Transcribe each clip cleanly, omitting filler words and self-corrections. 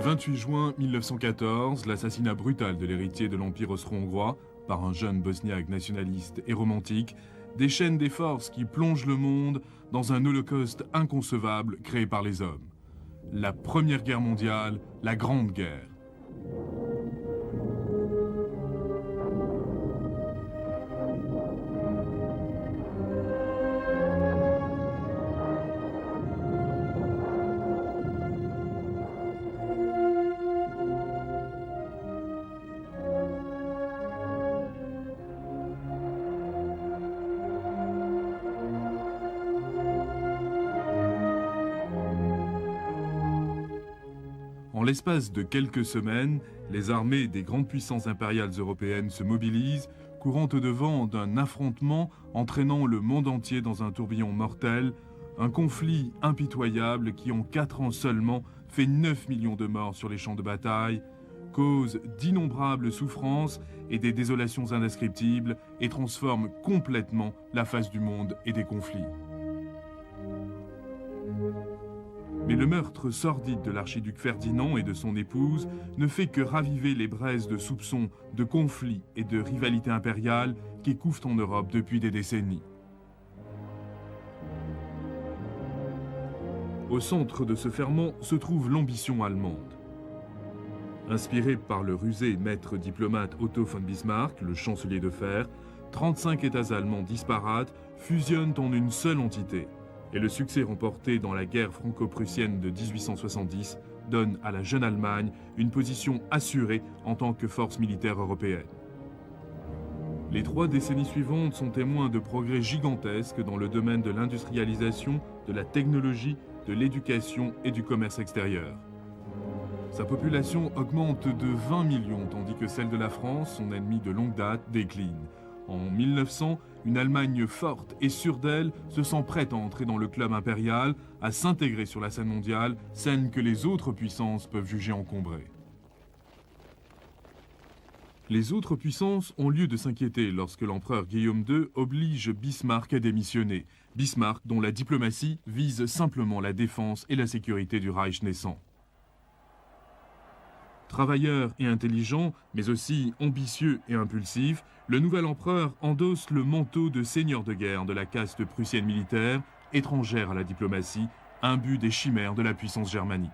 28 juin 1914, l'assassinat brutal de l'héritier de l'Empire austro-hongrois par un jeune bosniaque nationaliste et romantique déchaîne des forces qui plongent le monde dans un holocauste inconcevable créé par les hommes. La Première Guerre mondiale, la Grande Guerre. En l'espace de quelques semaines, les armées des grandes puissances impériales européennes se mobilisent, courant au-devant d'un affrontement entraînant le monde entier dans un tourbillon mortel, un conflit impitoyable qui en 4 ans seulement fait 9 millions de morts sur les champs de bataille, cause d'innombrables souffrances et des désolations indescriptibles et transforme complètement la face du monde et des conflits. Mais le meurtre sordide de l'archiduc Ferdinand et de son épouse ne fait que raviver les braises de soupçons, de conflits et de rivalités impériales qui couvrent en Europe depuis des décennies. Au centre de ce ferment se trouve l'ambition allemande. Inspiré par le rusé maître diplomate Otto von Bismarck, le chancelier de fer, 35 États allemands disparates fusionnent en une seule entité. Et le succès remporté dans la guerre franco-prussienne de 1870 donne à la jeune Allemagne une position assurée en tant que force militaire européenne. Les 3 décennies suivantes sont témoins de progrès gigantesques dans le domaine de l'industrialisation, de la technologie, de l'éducation et du commerce extérieur. Sa population augmente de 20 millions tandis que celle de la France, son ennemi de longue date, décline. En 1900, une Allemagne forte et sûre d'elle se sent prête à entrer dans le club impérial, à s'intégrer sur la scène mondiale, scène que les autres puissances peuvent juger encombrée. Les autres puissances ont lieu de s'inquiéter lorsque l'empereur Guillaume II oblige Bismarck à démissionner. Bismarck dont la diplomatie vise simplement la défense et la sécurité du Reich naissant. Travailleur et intelligent, mais aussi ambitieux et impulsif, le nouvel empereur endosse le manteau de seigneur de guerre de la caste prussienne militaire, étrangère à la diplomatie, imbue des chimères de la puissance germanique.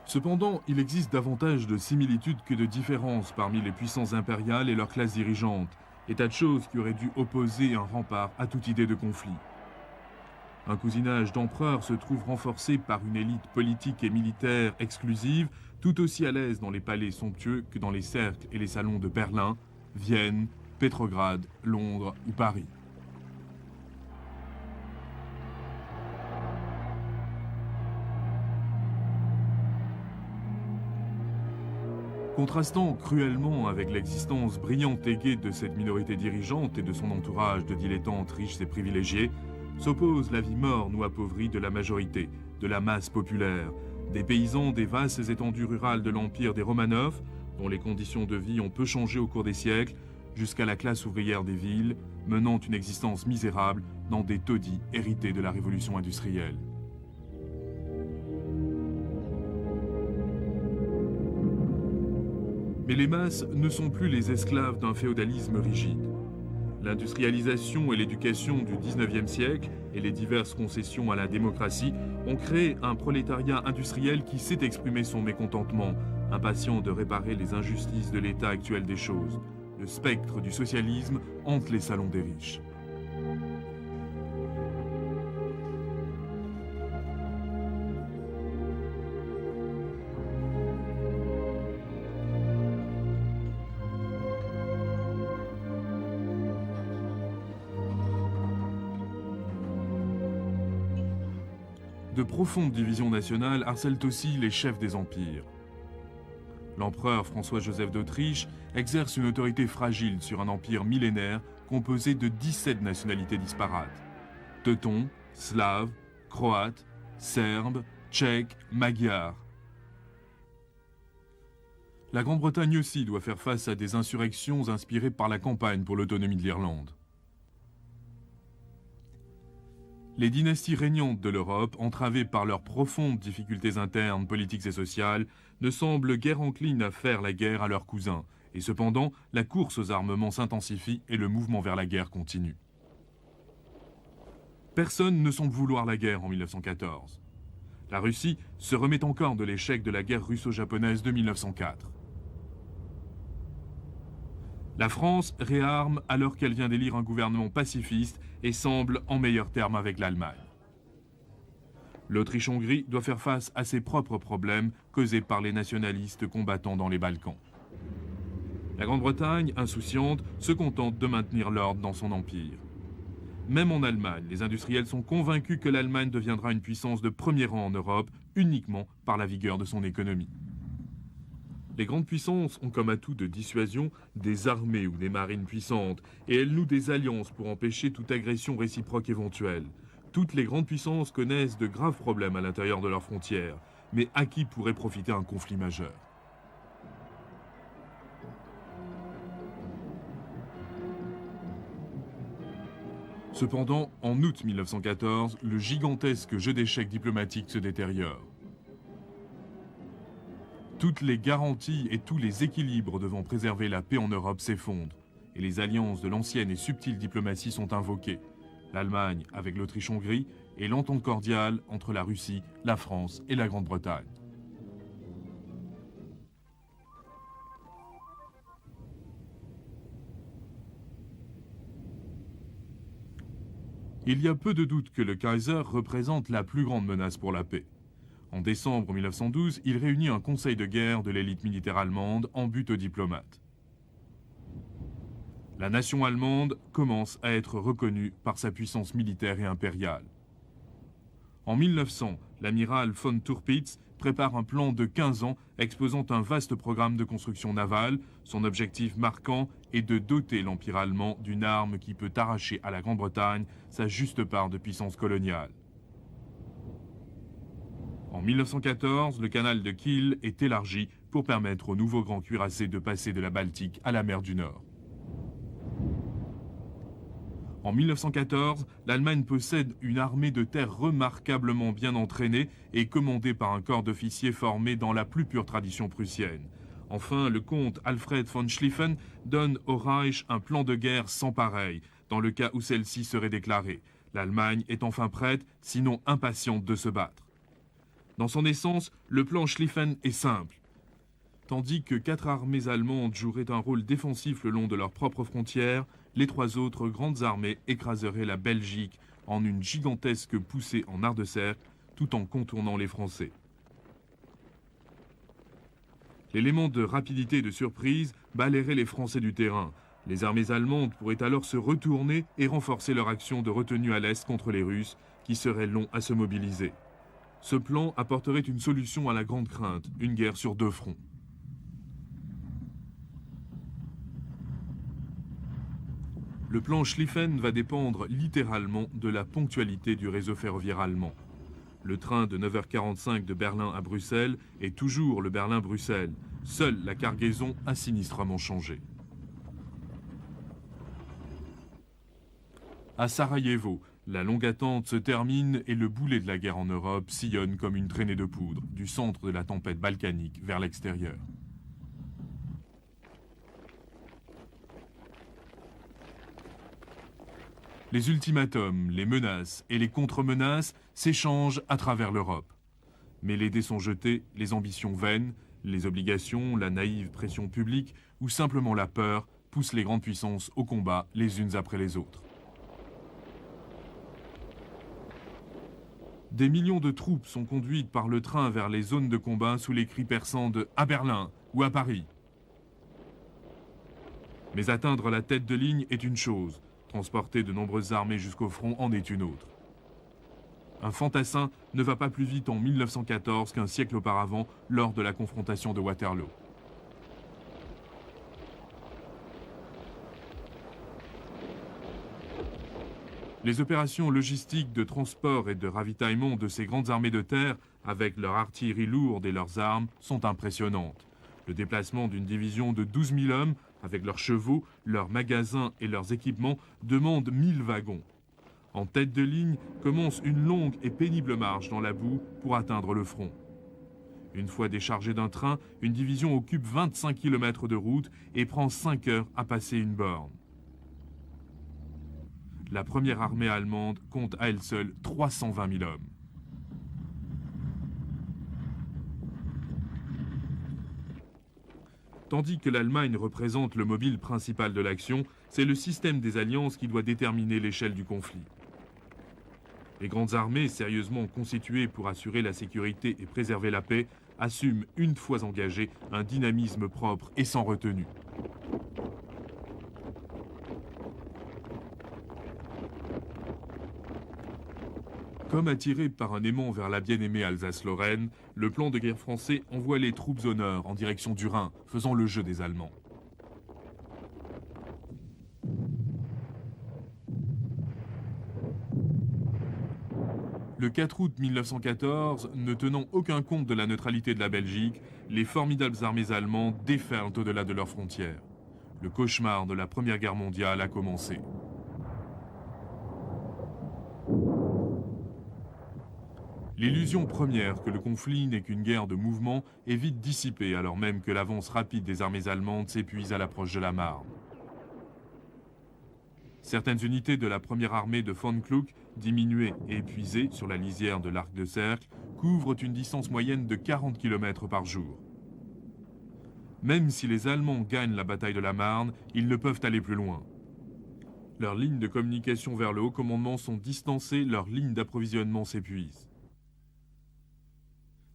Cependant, il existe davantage de similitudes que de différences parmi les puissances impériales et leurs classes dirigeantes, état de choses qui aurait dû opposer un rempart à toute idée de conflit. Un cousinage d'empereurs se trouve renforcé par une élite politique et militaire exclusive, tout aussi à l'aise dans les palais somptueux que dans les cercles et les salons de Berlin, Vienne, Pétrograd, Londres ou Paris. Contrastant cruellement avec l'existence brillante et gaie de cette minorité dirigeante et de son entourage de dilettantes riches et privilégiés, s'oppose la vie morne ou appauvrie de la majorité, de la masse populaire, des paysans des vastes étendues rurales de l'empire des Romanov, dont les conditions de vie ont peu changé au cours des siècles, jusqu'à la classe ouvrière des villes, menant une existence misérable dans des taudis hérités de la révolution industrielle. Mais les masses ne sont plus les esclaves d'un féodalisme rigide. L'industrialisation et l'éducation du XIXe siècle et les diverses concessions à la démocratie ont créé un prolétariat industriel qui sait exprimer son mécontentement, impatient de réparer les injustices de l'état actuel des choses. Le spectre du socialisme hante les salons des riches. De profondes divisions nationales harcèlent aussi les chefs des empires. L'empereur François-Joseph d'Autriche exerce une autorité fragile sur un empire millénaire composé de 17 nationalités disparates. Teutons, Slaves, Croates, Serbes, Tchèques, Magyars. La Grande-Bretagne aussi doit faire face à des insurrections inspirées par la campagne pour l'autonomie de l'Irlande. Les dynasties régnantes de l'Europe, entravées par leurs profondes difficultés internes, politiques et sociales, ne semblent guère enclines à faire la guerre à leurs cousins. Et cependant, la course aux armements s'intensifie et le mouvement vers la guerre continue. Personne ne semble vouloir la guerre en 1914. La Russie se remet encore de l'échec de la guerre russo-japonaise de 1904. La France réarme alors qu'elle vient d'élire un gouvernement pacifiste et semble en meilleurs termes avec l'Allemagne. L'Autriche-Hongrie doit faire face à ses propres problèmes causés par les nationalistes combattant dans les Balkans. La Grande-Bretagne, insouciante, se contente de maintenir l'ordre dans son empire. Même en Allemagne, les industriels sont convaincus que l'Allemagne deviendra une puissance de premier rang en Europe uniquement par la vigueur de son économie. Les grandes puissances ont comme atout de dissuasion des armées ou des marines puissantes et elles nouent des alliances pour empêcher toute agression réciproque éventuelle. Toutes les grandes puissances connaissent de graves problèmes à l'intérieur de leurs frontières, mais à qui pourrait profiter un conflit majeur ? Cependant, en août 1914, le gigantesque jeu d'échecs diplomatique se détériore. Toutes les garanties et tous les équilibres devant préserver la paix en Europe s'effondrent, et les alliances de l'ancienne et subtile diplomatie sont invoquées. L'Allemagne avec l'Autriche-Hongrie et l'entente cordiale entre la Russie, la France et la Grande-Bretagne. Il y a peu de doute que le Kaiser représente la plus grande menace pour la paix. En décembre 1912, il réunit un conseil de guerre de l'élite militaire allemande en but aux diplomates. La nation allemande commence à être reconnue par sa puissance militaire et impériale. En 1900, l'amiral von Tirpitz prépare un plan de 15 ans exposant un vaste programme de construction navale. Son objectif marquant est de doter l'Empire allemand d'une arme qui peut arracher à la Grande-Bretagne sa juste part de puissance coloniale. En 1914, le canal de Kiel est élargi pour permettre aux nouveaux grands cuirassés de passer de la Baltique à la mer du Nord. En 1914, l'Allemagne possède une armée de terre remarquablement bien entraînée et commandée par un corps d'officiers formé dans la plus pure tradition prussienne. Enfin, le comte Alfred von Schlieffen donne au Reich un plan de guerre sans pareil, dans le cas où celle-ci serait déclarée. L'Allemagne est enfin prête, sinon impatiente de se battre. Dans son essence, le plan Schlieffen est simple. Tandis que 4 armées allemandes joueraient un rôle défensif le long de leurs propres frontières, les 3 autres grandes armées écraseraient la Belgique en une gigantesque poussée en art de cercle, tout en contournant les Français. L'élément de rapidité et de surprise balayerait les Français du terrain. Les armées allemandes pourraient alors se retourner et renforcer leur action de retenue à l'Est contre les Russes, qui seraient longs à se mobiliser. Ce plan apporterait une solution à la grande crainte, une guerre sur 2 fronts. Le plan Schlieffen va dépendre littéralement de la ponctualité du réseau ferroviaire allemand. Le train de 9h45 de Berlin à Bruxelles est toujours le Berlin-Bruxelles. Seule la cargaison a sinistrement changé. À Sarajevo, la longue attente se termine et le boulet de la guerre en Europe sillonne comme une traînée de poudre du centre de la tempête balkanique vers l'extérieur. Les ultimatums, les menaces et les contre-menaces s'échangent à travers l'Europe. Mais les dés sont jetés, les ambitions vaines, les obligations, la naïve pression publique ou simplement la peur poussent les grandes puissances au combat les unes après les autres. Des millions de troupes sont conduites par le train vers les zones de combat sous les cris perçants de « à Berlin » ou « à Paris ». Mais atteindre la tête de ligne est une chose, transporter de nombreuses armées jusqu'au front en est une autre. Un fantassin ne va pas plus vite en 1914 qu'un siècle auparavant lors de la confrontation de Waterloo. Les opérations logistiques de transport et de ravitaillement de ces grandes armées de terre, avec leur artillerie lourde et leurs armes, sont impressionnantes. Le déplacement d'une division de 12 000 hommes, avec leurs chevaux, leurs magasins et leurs équipements, demande 1000 wagons. En tête de ligne commence une longue et pénible marche dans la boue pour atteindre le front. Une fois déchargée d'un train, une division occupe 25 km de route et prend 5 heures à passer une borne. La première armée allemande compte à elle seule 320 000 hommes. Tandis que l'Allemagne représente le mobile principal de l'action, c'est le système des alliances qui doit déterminer l'échelle du conflit. Les grandes armées, sérieusement constituées pour assurer la sécurité et préserver la paix, assument, une fois engagées, un dynamisme propre et sans retenue. Comme attiré par un aimant vers la bien-aimée Alsace-Lorraine, le plan de guerre français envoie les troupes au nord en direction du Rhin, faisant le jeu des Allemands. Le 4 août 1914, ne tenant aucun compte de la neutralité de la Belgique, les formidables armées allemandes déferlent au-delà de leurs frontières. Le cauchemar de la Première Guerre mondiale a commencé. L'illusion première que le conflit n'est qu'une guerre de mouvement est vite dissipée alors même que l'avance rapide des armées allemandes s'épuise à l'approche de la Marne. Certaines unités de la première armée de von Kluck, diminuées et épuisées sur la lisière de l'Arc de Cercle, couvrent une distance moyenne de 40 km par jour. Même si les Allemands gagnent la bataille de la Marne, ils ne peuvent aller plus loin. Leurs lignes de communication vers le haut commandement sont distancées, leurs lignes d'approvisionnement s'épuisent.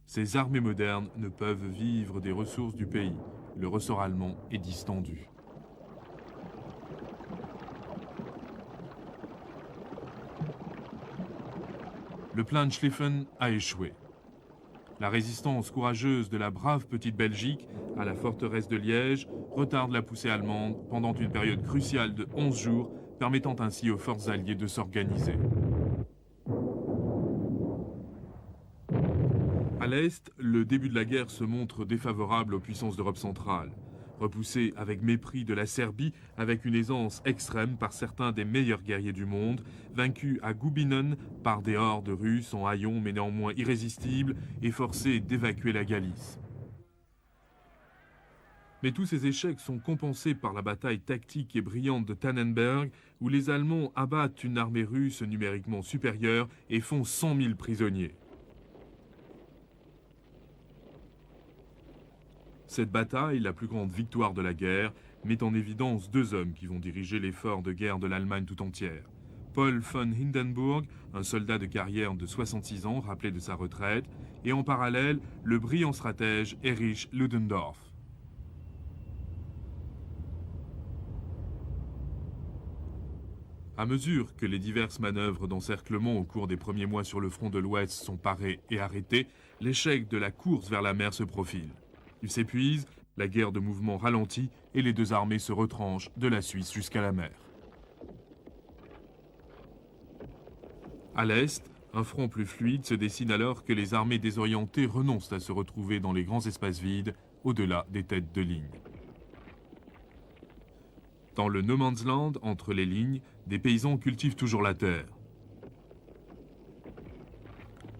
Ces armées modernes ne peuvent vivre des ressources du pays. Le ressort allemand est distendu. Le plan de Schlieffen a échoué. La résistance courageuse de la brave petite Belgique à la forteresse de Liège retarde la poussée allemande pendant une période cruciale de 11 jours, permettant ainsi aux forces alliées de s'organiser. À l'Est, le début de la guerre se montre défavorable aux puissances d'Europe centrale. Repoussé avec mépris de la Serbie, avec une aisance extrême par certains des meilleurs guerriers du monde, vaincu à Gubinen par des hordes russes en haillons mais néanmoins irrésistibles et forcé d'évacuer la Galice. Mais tous ces échecs sont compensés par la bataille tactique et brillante de Tannenberg, où les Allemands abattent une armée russe numériquement supérieure et font 100 000 prisonniers. Cette bataille, la plus grande victoire de la guerre, met en évidence deux hommes qui vont diriger l'effort de guerre de l'Allemagne tout entière. Paul von Hindenburg, un soldat de carrière de 66 ans rappelé de sa retraite, et en parallèle, le brillant stratège Erich Ludendorff. À mesure que les diverses manœuvres d'encerclement au cours des premiers mois sur le front de l'Ouest sont parées et arrêtées, l'échec de la course vers la mer se profile. Il s'épuise, la guerre de mouvement ralentit et les deux armées se retranchent de la Suisse jusqu'à la mer. À l'Est, un front plus fluide se dessine alors que les armées désorientées renoncent à se retrouver dans les grands espaces vides, au-delà des têtes de ligne. Dans le No Man's Land, entre les lignes, des paysans cultivent toujours la terre.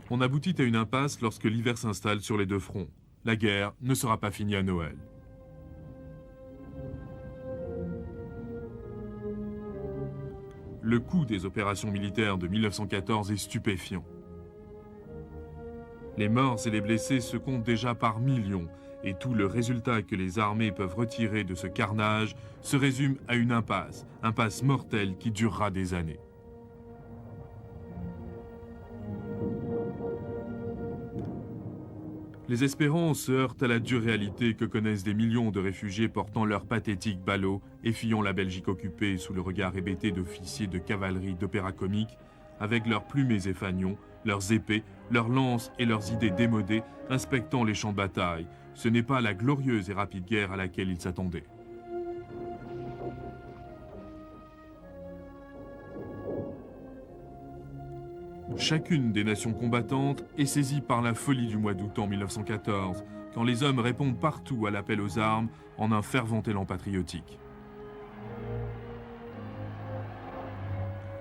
On aboutit à une impasse lorsque l'hiver s'installe sur les deux fronts. La guerre ne sera pas finie à Noël. Le coût des opérations militaires de 1914 est stupéfiant. Les morts et les blessés se comptent déjà par millions, et tout le résultat que les armées peuvent retirer de ce carnage se résume à une impasse mortelle qui durera des années. Les espérances se heurtent à la dure réalité que connaissent des millions de réfugiés portant leurs pathétiques ballots et fuyant la Belgique occupée sous le regard hébété d'officiers de cavalerie d'opéra comique, avec leurs plumés et fanions, leurs épées, leurs lances et leurs idées démodées, inspectant les champs de bataille. Ce n'est pas la glorieuse et rapide guerre à laquelle ils s'attendaient. Chacune des nations combattantes est saisie par la folie du mois d'août en 1914, quand les hommes répondent partout à l'appel aux armes en un fervent élan patriotique.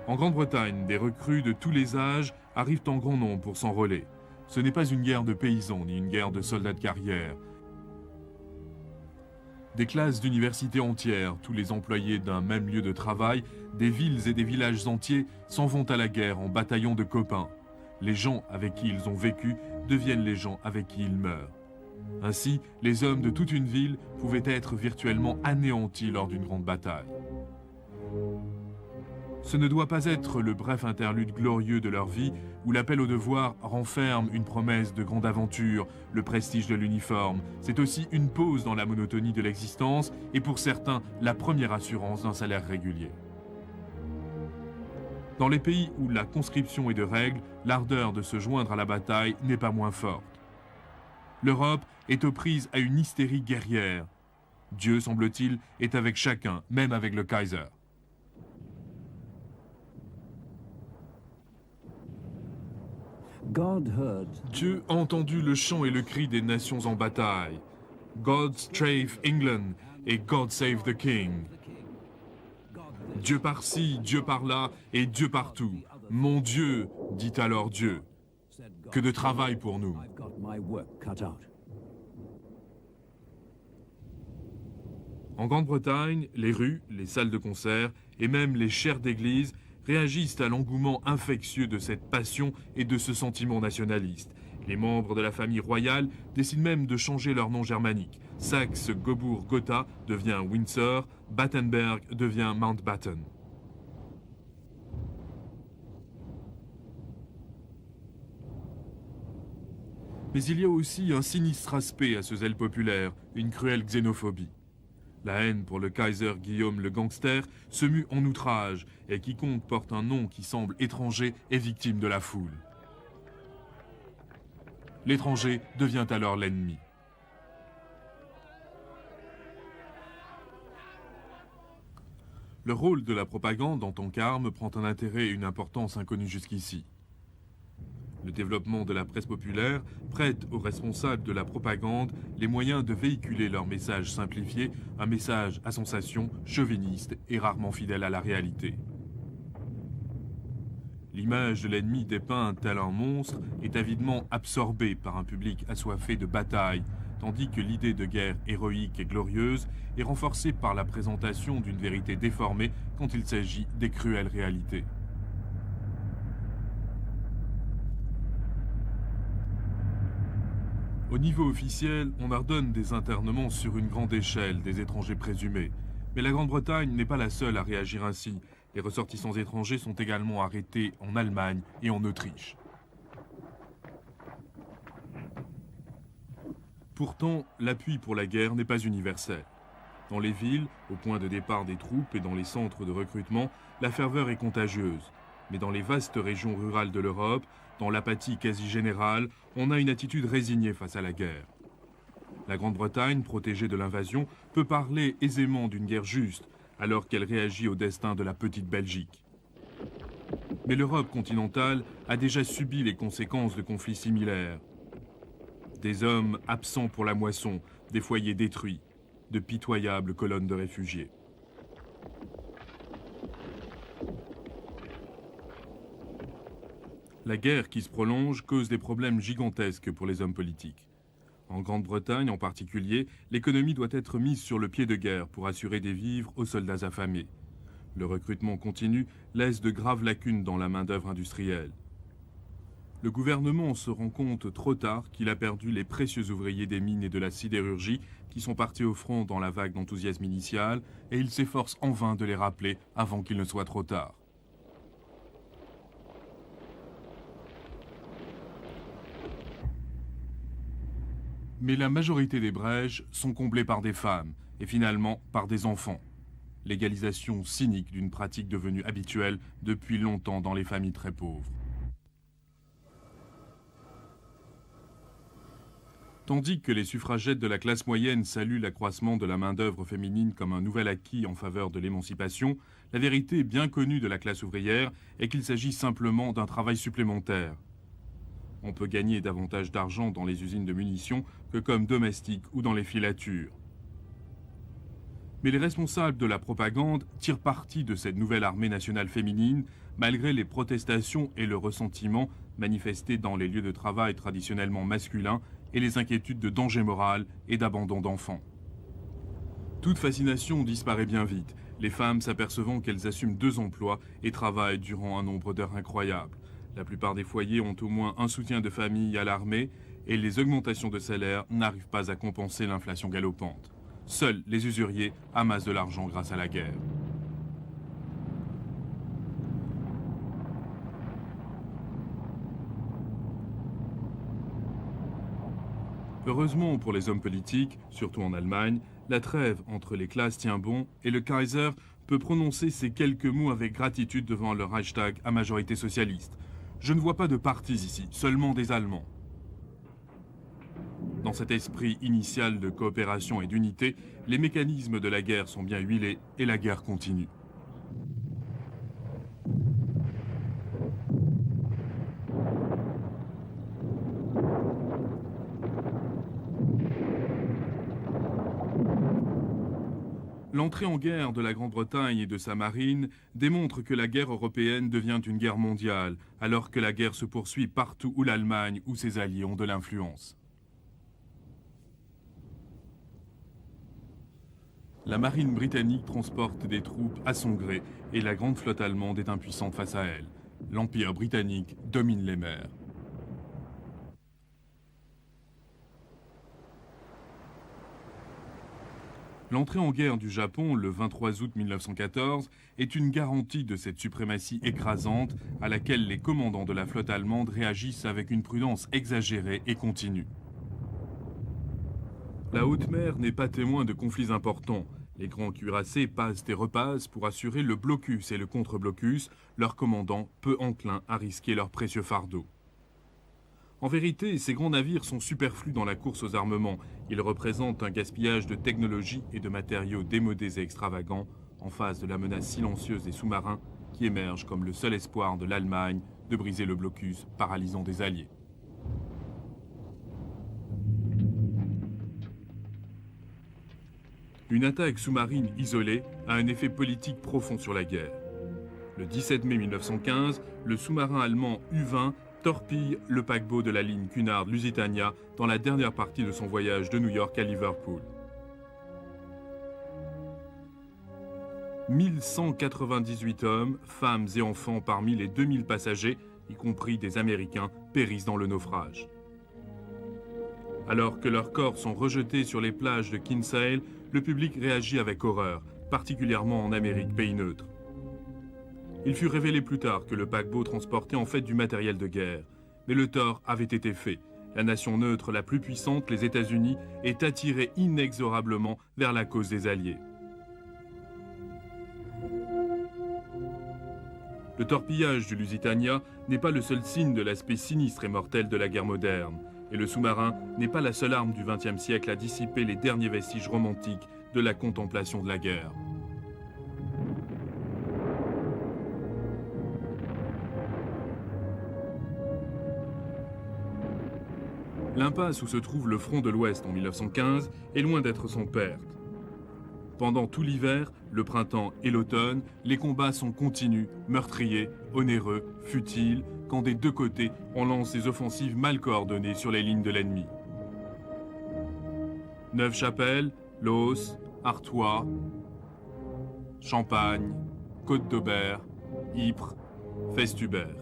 En Grande-Bretagne, des recrues de tous les âges arrivent en grand nombre pour s'enrôler. Ce n'est pas une guerre de paysans ni une guerre de soldats de carrière. Des classes d'université entières, tous les employés d'un même lieu de travail, des villes et des villages entiers s'en vont à la guerre en bataillons de copains. Les gens avec qui ils ont vécu deviennent les gens avec qui ils meurent. Ainsi, les hommes de toute une ville pouvaient être virtuellement anéantis lors d'une grande bataille. Ce ne doit pas être le bref interlude glorieux de leur vie où l'appel au devoir renferme une promesse de grande aventure, le prestige de l'uniforme. C'est aussi une pause dans la monotonie de l'existence et pour certains, la première assurance d'un salaire régulier. Dans les pays où la conscription est de règle, l'ardeur de se joindre à la bataille n'est pas moins forte. L'Europe est aux prises à une hystérie guerrière. Dieu, semble-t-il, est avec chacun, même avec le Kaiser. Dieu a entendu le chant et le cri des nations en bataille. God save England et God save the King. Dieu par-ci, Dieu par-là et Dieu partout. Mon Dieu, dit alors Dieu. Que de travail pour nous. En Grande-Bretagne, les rues, les salles de concert et même les chaires d'église réagissent à l'engouement infectieux de cette passion et de ce sentiment nationaliste. Les membres de la famille royale décident même de changer leur nom germanique. Saxe-Cobourg-Gotha devient Windsor, Battenberg devient Mountbatten. Mais il y a aussi un sinistre aspect à ce zèle populaire, une cruelle xénophobie. La haine pour le Kaiser Guillaume le gangster se mue en outrage et quiconque porte un nom qui semble étranger est victime de la foule. L'étranger devient alors l'ennemi. Le rôle de la propagande en tant qu'arme prend un intérêt et une importance inconnus jusqu'ici. Le développement de la presse populaire prête aux responsables de la propagande les moyens de véhiculer leur message simplifié, un message à sensation, chauviniste et rarement fidèle à la réalité. L'image de l'ennemi dépeint tel un monstre est avidement absorbée par un public assoiffé de bataille, tandis que l'idée de guerre héroïque et glorieuse est renforcée par la présentation d'une vérité déformée quand il s'agit des cruelles réalités. Au niveau officiel, on ordonne des internements sur une grande échelle des étrangers présumés. Mais la Grande-Bretagne n'est pas la seule à réagir ainsi. Les ressortissants étrangers sont également arrêtés en Allemagne et en Autriche. Pourtant, l'appui pour la guerre n'est pas universel. Dans les villes, au point de départ des troupes et dans les centres de recrutement, la ferveur est contagieuse. Mais dans les vastes régions rurales de l'Europe, dans l'apathie quasi générale, on a une attitude résignée face à la guerre. La Grande-Bretagne, protégée de l'invasion, peut parler aisément d'une guerre juste, alors qu'elle réagit au destin de la petite Belgique. Mais l'Europe continentale a déjà subi les conséquences de conflits similaires. Des hommes absents pour la moisson, des foyers détruits, de pitoyables colonnes de réfugiés. La guerre qui se prolonge cause des problèmes gigantesques pour les hommes politiques. En Grande-Bretagne en particulier, l'économie doit être mise sur le pied de guerre pour assurer des vivres aux soldats affamés. Le recrutement continu laisse de graves lacunes dans la main-d'œuvre industrielle. Le gouvernement se rend compte trop tard qu'il a perdu les précieux ouvriers des mines et de la sidérurgie qui sont partis au front dans la vague d'enthousiasme initial et il s'efforce en vain de les rappeler avant qu'il ne soit trop tard. Mais la majorité des brèches sont comblées par des femmes et finalement par des enfants. Légalisation cynique d'une pratique devenue habituelle depuis longtemps dans les familles très pauvres. Tandis que les suffragettes de la classe moyenne saluent l'accroissement de la main-d'œuvre féminine comme un nouvel acquis en faveur de l'émancipation, la vérité bien connue de la classe ouvrière est qu'il s'agit simplement d'un travail supplémentaire. On peut gagner davantage d'argent dans les usines de munitions que comme domestique ou dans les filatures. Mais les responsables de la propagande tirent parti de cette nouvelle armée nationale féminine, malgré les protestations et le ressentiment manifestés dans les lieux de travail traditionnellement masculins et les inquiétudes de danger moral et d'abandon d'enfants. Toute fascination disparaît bien vite, les femmes s'apercevant qu'elles assument 2 emplois et travaillent durant un nombre d'heures incroyables. La plupart des foyers ont au moins un soutien de famille à l'armée et les augmentations de salaire n'arrivent pas à compenser l'inflation galopante. Seuls les usuriers amassent de l'argent grâce à la guerre. Heureusement pour les hommes politiques, surtout en Allemagne, la trêve entre les classes tient bon et le Kaiser peut prononcer ces quelques mots avec gratitude devant le Reichstag à majorité socialiste. Je ne vois pas de partis ici, seulement des Allemands. Dans cet esprit initial de coopération et d'unité, les mécanismes de la guerre sont bien huilés et la guerre continue. L'entrée en guerre de la Grande-Bretagne et de sa marine démontre que la guerre européenne devient une guerre mondiale, alors que la guerre se poursuit partout où l'Allemagne ou ses alliés ont de l'influence. La marine britannique transporte des troupes à son gré et la grande flotte allemande est impuissante face à elle. L'Empire britannique domine les mers. L'entrée en guerre du Japon, le 23 août 1914, est une garantie de cette suprématie écrasante à laquelle les commandants de la flotte allemande réagissent avec une prudence exagérée et continue. La haute mer n'est pas témoin de conflits importants. Les grands cuirassés passent et repassent pour assurer le blocus et le contre-blocus, leurs commandants peu enclins à risquer leurs précieux fardeaux. En vérité, ces grands navires sont superflus dans la course aux armements. Ils représentent un gaspillage de technologie et de matériaux démodés et extravagants en face de la menace silencieuse des sous-marins qui émergent comme le seul espoir de l'Allemagne de briser le blocus paralysant des Alliés. Une attaque sous-marine isolée a un effet politique profond sur la guerre. Le 17 mai 1915, le sous-marin allemand U-20 torpille le paquebot de la ligne Cunard-Lusitania dans la dernière partie de son voyage de New York à Liverpool. 1198 hommes, femmes et enfants parmi les 2000 passagers, y compris des Américains, périssent dans le naufrage. Alors que leurs corps sont rejetés sur les plages de Kinsale, le public réagit avec horreur, particulièrement en Amérique, pays neutre. Il fut révélé plus tard que le paquebot transportait en fait du matériel de guerre. Mais le tort avait été fait. La nation neutre la plus puissante, les États-Unis, est attirée inexorablement vers la cause des Alliés. Le torpillage du Lusitania n'est pas le seul signe de l'aspect sinistre et mortel de la guerre moderne. Et le sous-marin n'est pas la seule arme du XXe siècle à dissiper les derniers vestiges romantiques de la contemplation de la guerre. L'impasse où se trouve le front de l'Ouest en 1915 est loin d'être sans perte. Pendant tout l'hiver, le printemps et l'automne, les combats sont continus, meurtriers, onéreux, futiles, quand des 2 côtés, on lance des offensives mal coordonnées sur les lignes de l'ennemi. Neuve-Chapelle, Loos, Artois, Champagne, Côte d'Aubert, Ypres, Festubert.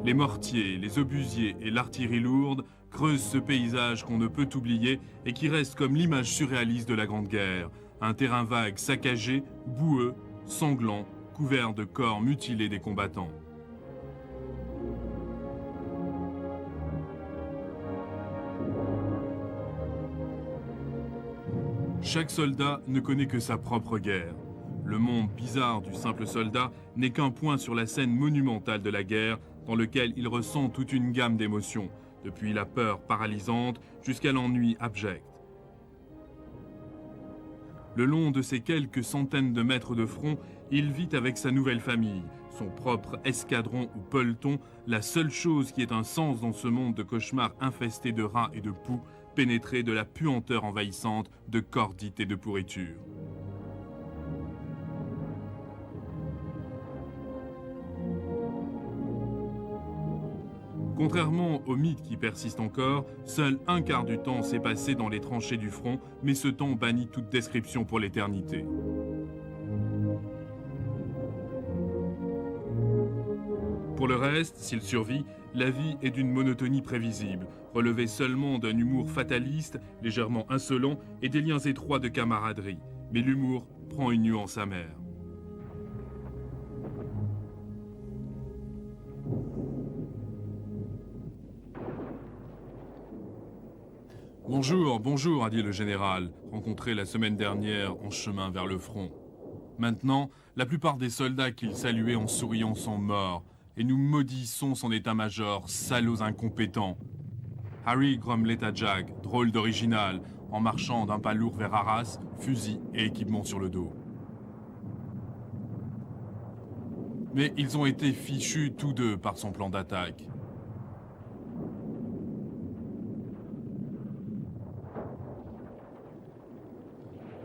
Les mortiers, les obusiers et l'artillerie lourde creusent ce paysage qu'on ne peut oublier et qui reste comme l'image surréaliste de la Grande Guerre. Un terrain vague, saccagé, boueux, sanglant, couvert de corps mutilés des combattants. Chaque soldat ne connaît que sa propre guerre. Le monde bizarre du simple soldat n'est qu'un point sur la scène monumentale de la guerre dans lequel il ressent toute une gamme d'émotions, depuis la peur paralysante jusqu'à l'ennui abject. Le long de ces quelques centaines de mètres de front, il vit avec sa nouvelle famille, son propre escadron ou peloton, la seule chose qui ait un sens dans ce monde de cauchemars infesté de rats et de poux, pénétré de la puanteur envahissante de cordite et de pourriture. Contrairement aux mythes qui persistent encore, seul un quart du temps s'est passé dans les tranchées du front, mais ce temps bannit toute description pour l'éternité. Pour le reste, s'il survit, la vie est d'une monotonie prévisible, relevée seulement d'un humour fataliste, légèrement insolent et des liens étroits de camaraderie. Mais l'humour prend une nuance amère. Bonjour, a dit le général, rencontré la semaine dernière en chemin vers le front. Maintenant, la plupart des soldats qu'il saluait en souriant sont morts, et nous maudissons son état-major, salauds incompétents. Harry grommelait à Jack, drôle d'original, en marchant d'un pas lourd vers Arras, fusil et équipement sur le dos. Mais ils ont été fichus tous deux par son plan d'attaque.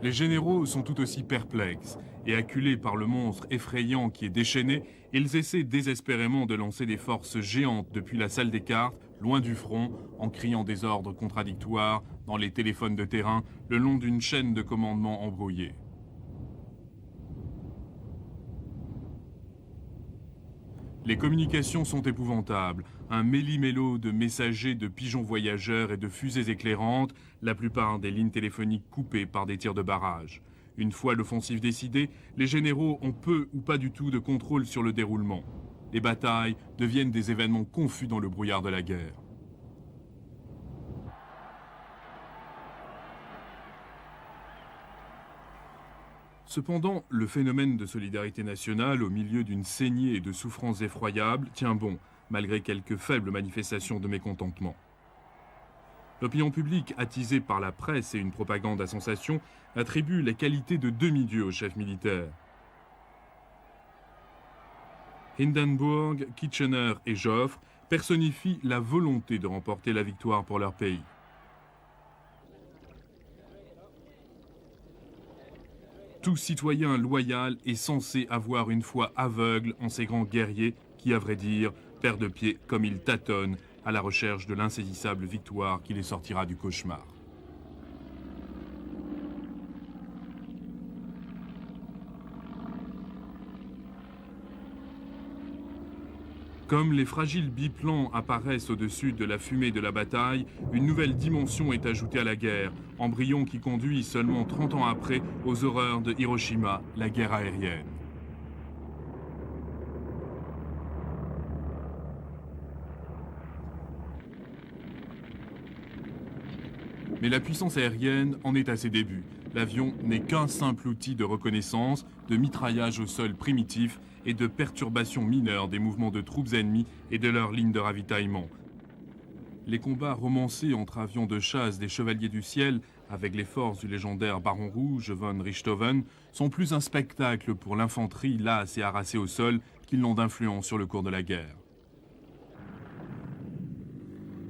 Les généraux sont tout aussi perplexes, et acculés par le monstre effrayant qui est déchaîné, ils essaient désespérément de lancer des forces géantes depuis la salle des cartes, loin du front, en criant des ordres contradictoires dans les téléphones de terrain, le long d'une chaîne de commandements embrouillés. Les communications sont épouvantables, un méli-mélo de messagers, de pigeons voyageurs et de fusées éclairantes, la plupart des lignes téléphoniques coupées par des tirs de barrage. Une fois l'offensive décidée, les généraux ont peu ou pas du tout de contrôle sur le déroulement. Les batailles deviennent des événements confus dans le brouillard de la guerre. Cependant, le phénomène de solidarité nationale, au milieu d'une saignée et de souffrances effroyables, tient bon, malgré quelques faibles manifestations de mécontentement. L'opinion publique, attisée par la presse et une propagande à sensation, attribue les qualités de demi-dieu au chef militaire. Hindenburg, Kitchener et Joffre personnifient la volonté de remporter la victoire pour leur pays. Tout citoyen loyal est censé avoir une foi aveugle en ces grands guerriers qui, à vrai dire, perdent pied comme ils tâtonnent à la recherche de l'insaisissable victoire qui les sortira du cauchemar. Comme les fragiles biplans apparaissent au-dessus de la fumée de la bataille, une nouvelle dimension est ajoutée à la guerre, embryon qui conduit seulement 30 ans après aux horreurs de Hiroshima, la guerre aérienne. Mais la puissance aérienne en est à ses débuts. L'avion n'est qu'un simple outil de reconnaissance, de mitraillage au sol primitif et de perturbation mineure des mouvements de troupes ennemies et de leurs lignes de ravitaillement. Les combats romancés entre avions de chasse des chevaliers du ciel avec les forces du légendaire baron rouge von Richthofen sont plus un spectacle pour l'infanterie lasse et harassée au sol qu'ils n'ont d'influence sur le cours de la guerre.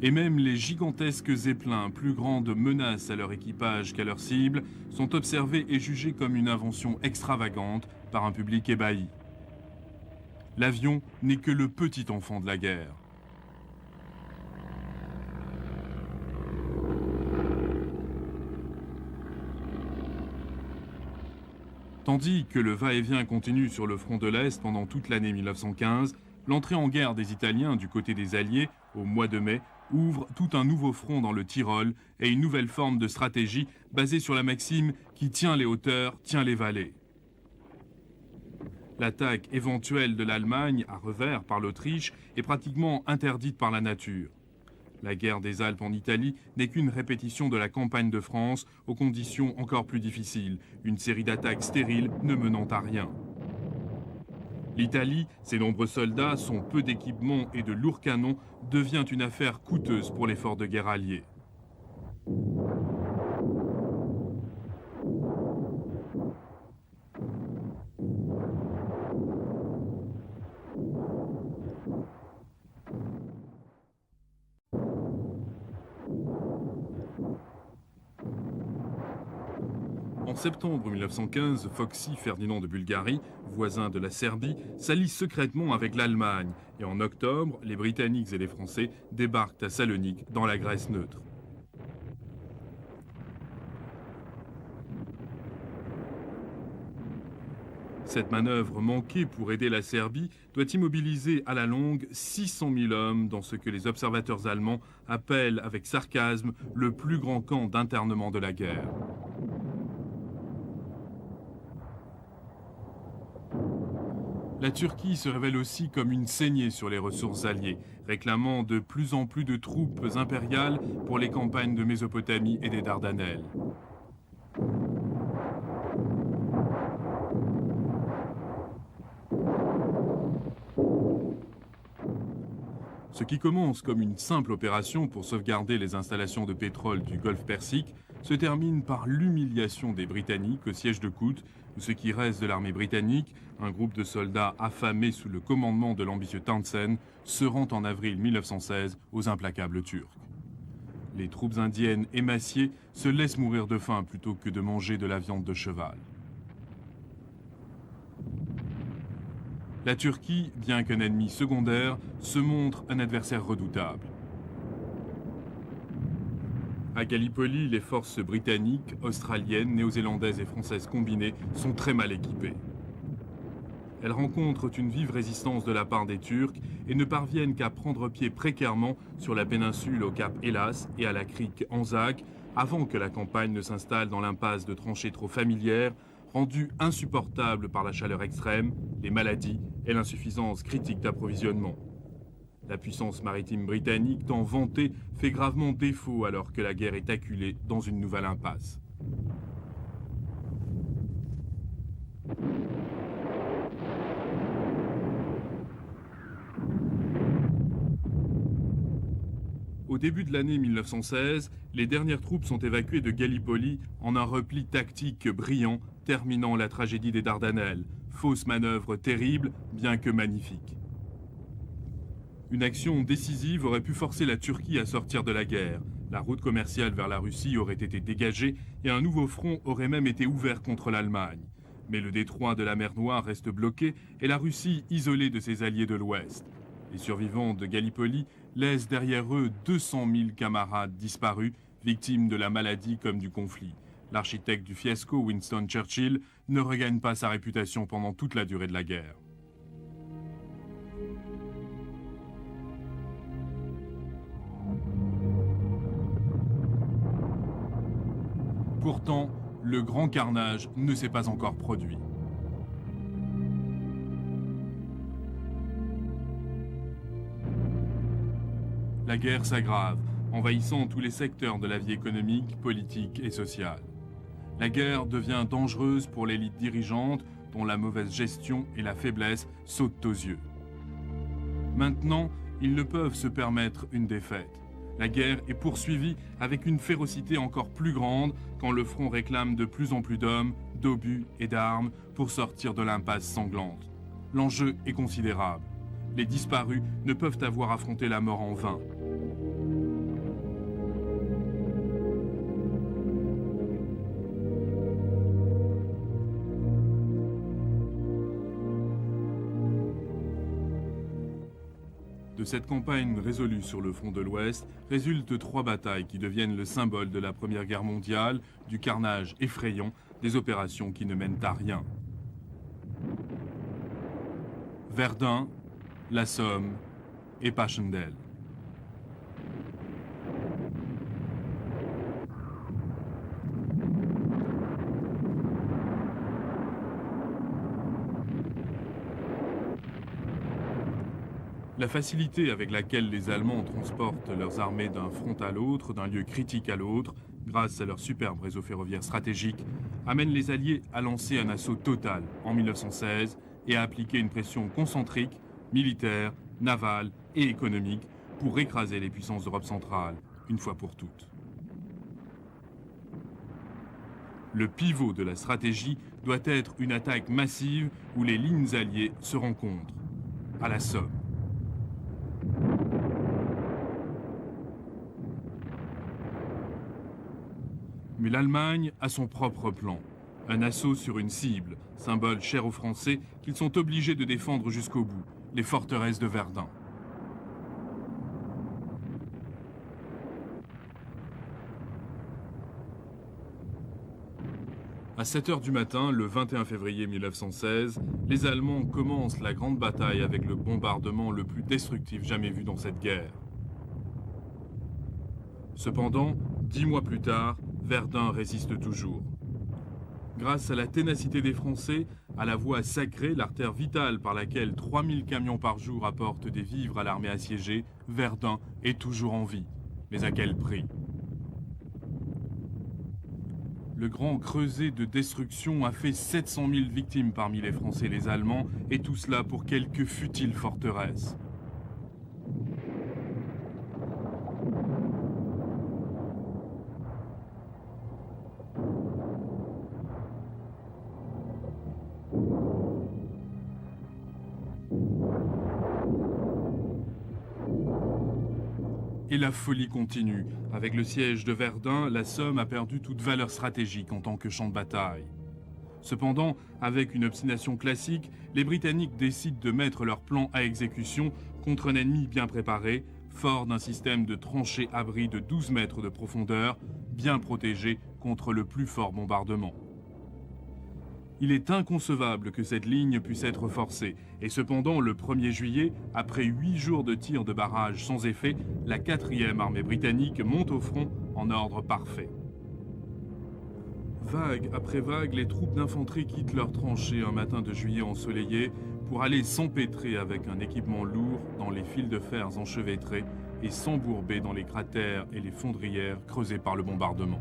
Et même les gigantesques zeppelins, plus grandes menaces à leur équipage qu'à leur cible, sont observés et jugés comme une invention extravagante par un public ébahi. L'avion n'est que le petit enfant de la guerre. Tandis que le va-et-vient continue sur le front de l'Est pendant toute l'année 1915, l'entrée en guerre des Italiens du côté des Alliés, au mois de mai, ouvre tout un nouveau front dans le Tyrol et une nouvelle forme de stratégie basée sur la maxime « qui tient les hauteurs, tient les vallées ». L'attaque éventuelle de l'Allemagne à revers par l'Autriche est pratiquement interdite par la nature. La guerre des Alpes en Italie n'est qu'une répétition de la campagne de France aux conditions encore plus difficiles, une série d'attaques stériles ne menant à rien. L'Italie, ses nombreux soldats, son peu d'équipement et de lourds canons devient une affaire coûteuse pour l'effort de guerre allié. En septembre 1915, Foxy Ferdinand de Bulgarie, voisin de la Serbie, s'allie secrètement avec l'Allemagne. Et en octobre, les Britanniques et les Français débarquent à Salonique, dans la Grèce neutre. Cette manœuvre manquée pour aider la Serbie doit immobiliser à la longue 600 000 hommes dans ce que les observateurs allemands appellent avec sarcasme le plus grand camp d'internement de la guerre. La Turquie se révèle aussi comme une saignée sur les ressources alliées, réclamant de plus en plus de troupes impériales pour les campagnes de Mésopotamie et des Dardanelles. Ce qui commence comme une simple opération pour sauvegarder les installations de pétrole du Golfe Persique se termine par l'humiliation des Britanniques au siège de Kout, où ce qui reste de l'armée britannique, un groupe de soldats affamés sous le commandement de l'ambitieux Townshend, se rend en avril 1916 aux implacables Turcs. Les troupes indiennes émaciées se laissent mourir de faim plutôt que de manger de la viande de cheval. La Turquie, bien qu'un ennemi secondaire, se montre un adversaire redoutable. À Gallipoli, les forces britanniques, australiennes, néo-zélandaises et françaises combinées sont très mal équipées. Elles rencontrent une vive résistance de la part des Turcs et ne parviennent qu'à prendre pied précairement sur la péninsule au cap Hélas et à la crique Anzac avant que la campagne ne s'installe dans l'impasse de tranchées trop familières, rendue insupportable par la chaleur extrême, les maladies et l'insuffisance critique d'approvisionnement. La puissance maritime britannique, tant vantée, fait gravement défaut alors que la guerre est acculée dans une nouvelle impasse. Au début de l'année 1916, les dernières troupes sont évacuées de Gallipoli en un repli tactique brillant, terminant la tragédie des Dardanelles. Fausse manœuvre terrible, bien que magnifique. Une action décisive aurait pu forcer la Turquie à sortir de la guerre. La route commerciale vers la Russie aurait été dégagée et un nouveau front aurait même été ouvert contre l'Allemagne. Mais le détroit de la mer Noire reste bloqué et la Russie isolée de ses alliés de l'Ouest. Les survivants de Gallipoli laissent derrière eux 200 000 camarades disparus, victimes de la maladie comme du conflit. L'architecte du fiasco, Winston Churchill, ne regagne pas sa réputation pendant toute la durée de la guerre. Pourtant, le grand carnage ne s'est pas encore produit. La guerre s'aggrave, envahissant tous les secteurs de la vie économique, politique et sociale. La guerre devient dangereuse pour l'élite dirigeante dont la mauvaise gestion et la faiblesse sautent aux yeux. Maintenant, ils ne peuvent se permettre une défaite. La guerre est poursuivie avec une férocité encore plus grande quand le front réclame de plus en plus d'hommes, d'obus et d'armes pour sortir de l'impasse sanglante. L'enjeu est considérable. Les disparus ne peuvent avoir affronté la mort en vain. De cette campagne résolue sur le front de l'Ouest résultent 3 batailles qui deviennent le symbole de la Première Guerre mondiale, du carnage effrayant, des opérations qui ne mènent à rien. Verdun, la Somme et Passchendaele. La facilité avec laquelle les Allemands transportent leurs armées d'un front à l'autre, d'un lieu critique à l'autre, grâce à leur superbe réseau ferroviaire stratégique, amène les Alliés à lancer un assaut total en 1916 et à appliquer une pression concentrique, militaire, navale et économique pour écraser les puissances d'Europe centrale, une fois pour toutes. Le pivot de la stratégie doit être une attaque massive où les lignes alliées se rencontrent, à la Somme. Mais l'Allemagne a son propre plan. Un assaut sur une cible, symbole cher aux Français qu'ils sont obligés de défendre jusqu'au bout, les forteresses de Verdun. À 7 h du matin, le 21 février 1916, les Allemands commencent la grande bataille avec le bombardement le plus destructif jamais vu dans cette guerre. Cependant, 10 mois plus tard, Verdun résiste toujours. Grâce à la ténacité des Français, à la voie sacrée, l'artère vitale par laquelle 3000 camions par jour apportent des vivres à l'armée assiégée, Verdun est toujours en vie. Mais à quel prix ? Le grand creuset de destruction a fait 700 000 victimes parmi les Français et les Allemands, et tout cela pour quelques futiles forteresses. Et la folie continue. Avec le siège de Verdun, la Somme a perdu toute valeur stratégique en tant que champ de bataille. Cependant, avec une obstination classique, les Britanniques décident de mettre leur plan à exécution contre un ennemi bien préparé, fort d'un système de tranchées-abris de 12 mètres de profondeur, bien protégé contre le plus fort bombardement. Il est inconcevable que cette ligne puisse être forcée. Et cependant, le 1er juillet, après 8 jours de tirs de barrage sans effet, la 4e armée britannique monte au front en ordre parfait. Vague après vague, les troupes d'infanterie quittent leurs tranchées un matin de juillet ensoleillé pour aller s'empêtrer avec un équipement lourd dans les fils de fer enchevêtrés et s'embourber dans les cratères et les fondrières creusées par le bombardement.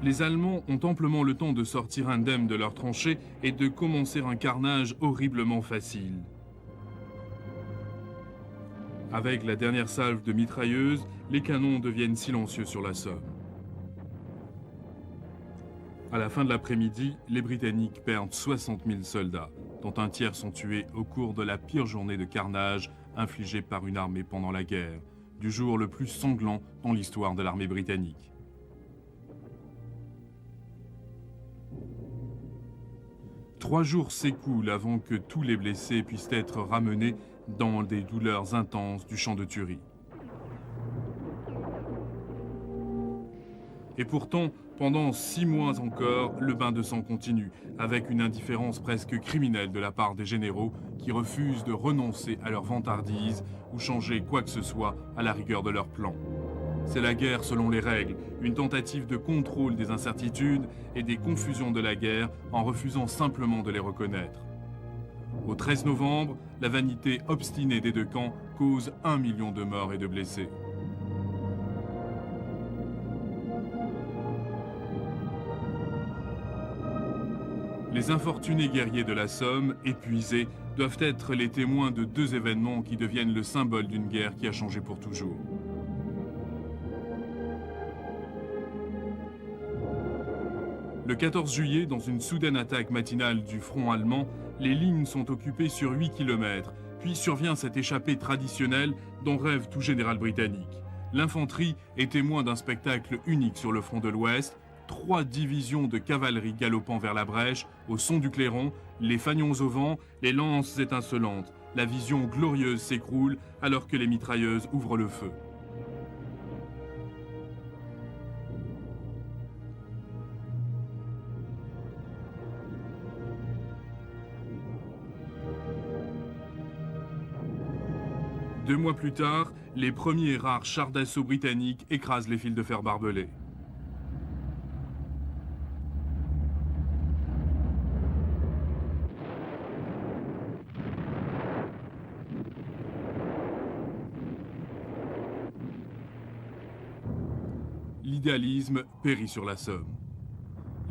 Les Allemands ont amplement le temps de sortir indemnes de leurs tranchées et de commencer un carnage horriblement facile. Avec la dernière salve de mitrailleuses, les canons deviennent silencieux sur la Somme. À la fin de l'après-midi, les Britanniques perdent 60 000 soldats, dont un tiers sont tués au cours de la pire journée de carnage infligée par une armée pendant la guerre, du jour le plus sanglant dans l'histoire de l'armée britannique. Trois jours s'écoulent avant que tous les blessés puissent être ramenés dans des douleurs intenses du champ de tuerie. Et pourtant, pendant 6 mois encore, le bain de sang continue, avec une indifférence presque criminelle de la part des généraux qui refusent de renoncer à leur vantardise ou changer quoi que ce soit à la rigueur de leur plan. C'est la guerre selon les règles, une tentative de contrôle des incertitudes et des confusions de la guerre en refusant simplement de les reconnaître. Au 13 novembre, la vanité obstinée des deux camps cause 1 million de morts et de blessés. Les infortunés guerriers de la Somme, épuisés, doivent être les témoins de 2 événements qui deviennent le symbole d'une guerre qui a changé pour toujours. Le 14 juillet, dans une soudaine attaque matinale du front allemand, les lignes sont occupées sur 8 km. Puis survient cette échappée traditionnelle dont rêve tout général britannique. L'infanterie est témoin d'un spectacle unique sur le front de l'Ouest. 3 divisions de cavalerie galopant vers la brèche, au son du clairon, les fanions au vent, les lances étincelantes. La vision glorieuse s'écroule alors que les mitrailleuses ouvrent le feu. Deux mois plus tard, les premiers et rares chars d'assaut britanniques écrasent les fils de fer barbelés. L'idéalisme périt sur la Somme.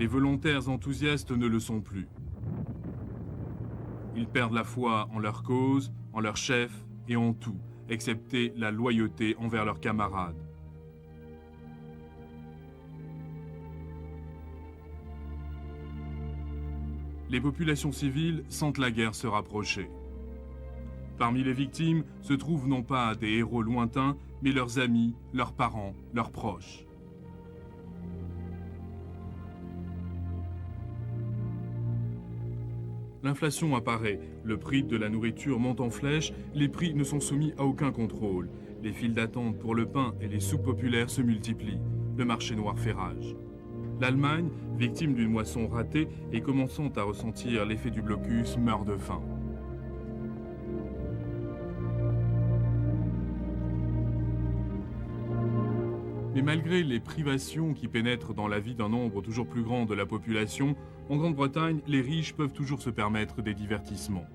Les volontaires enthousiastes ne le sont plus. Ils perdent la foi en leur cause, en leur chef et en tout, excepté la loyauté envers leurs camarades. Les populations civiles sentent la guerre se rapprocher. Parmi les victimes se trouvent non pas des héros lointains, mais leurs amis, leurs parents, leurs proches. L'inflation apparaît, le prix de la nourriture monte en flèche, les prix ne sont soumis à aucun contrôle. Les files d'attente pour le pain et les soupes populaires se multiplient. Le marché noir fait rage. L'Allemagne, victime d'une moisson ratée et commençant à ressentir l'effet du blocus, meurt de faim. Mais malgré les privations qui pénètrent dans la vie d'un nombre toujours plus grand de la population, en Grande-Bretagne, les riches peuvent toujours se permettre des divertissements.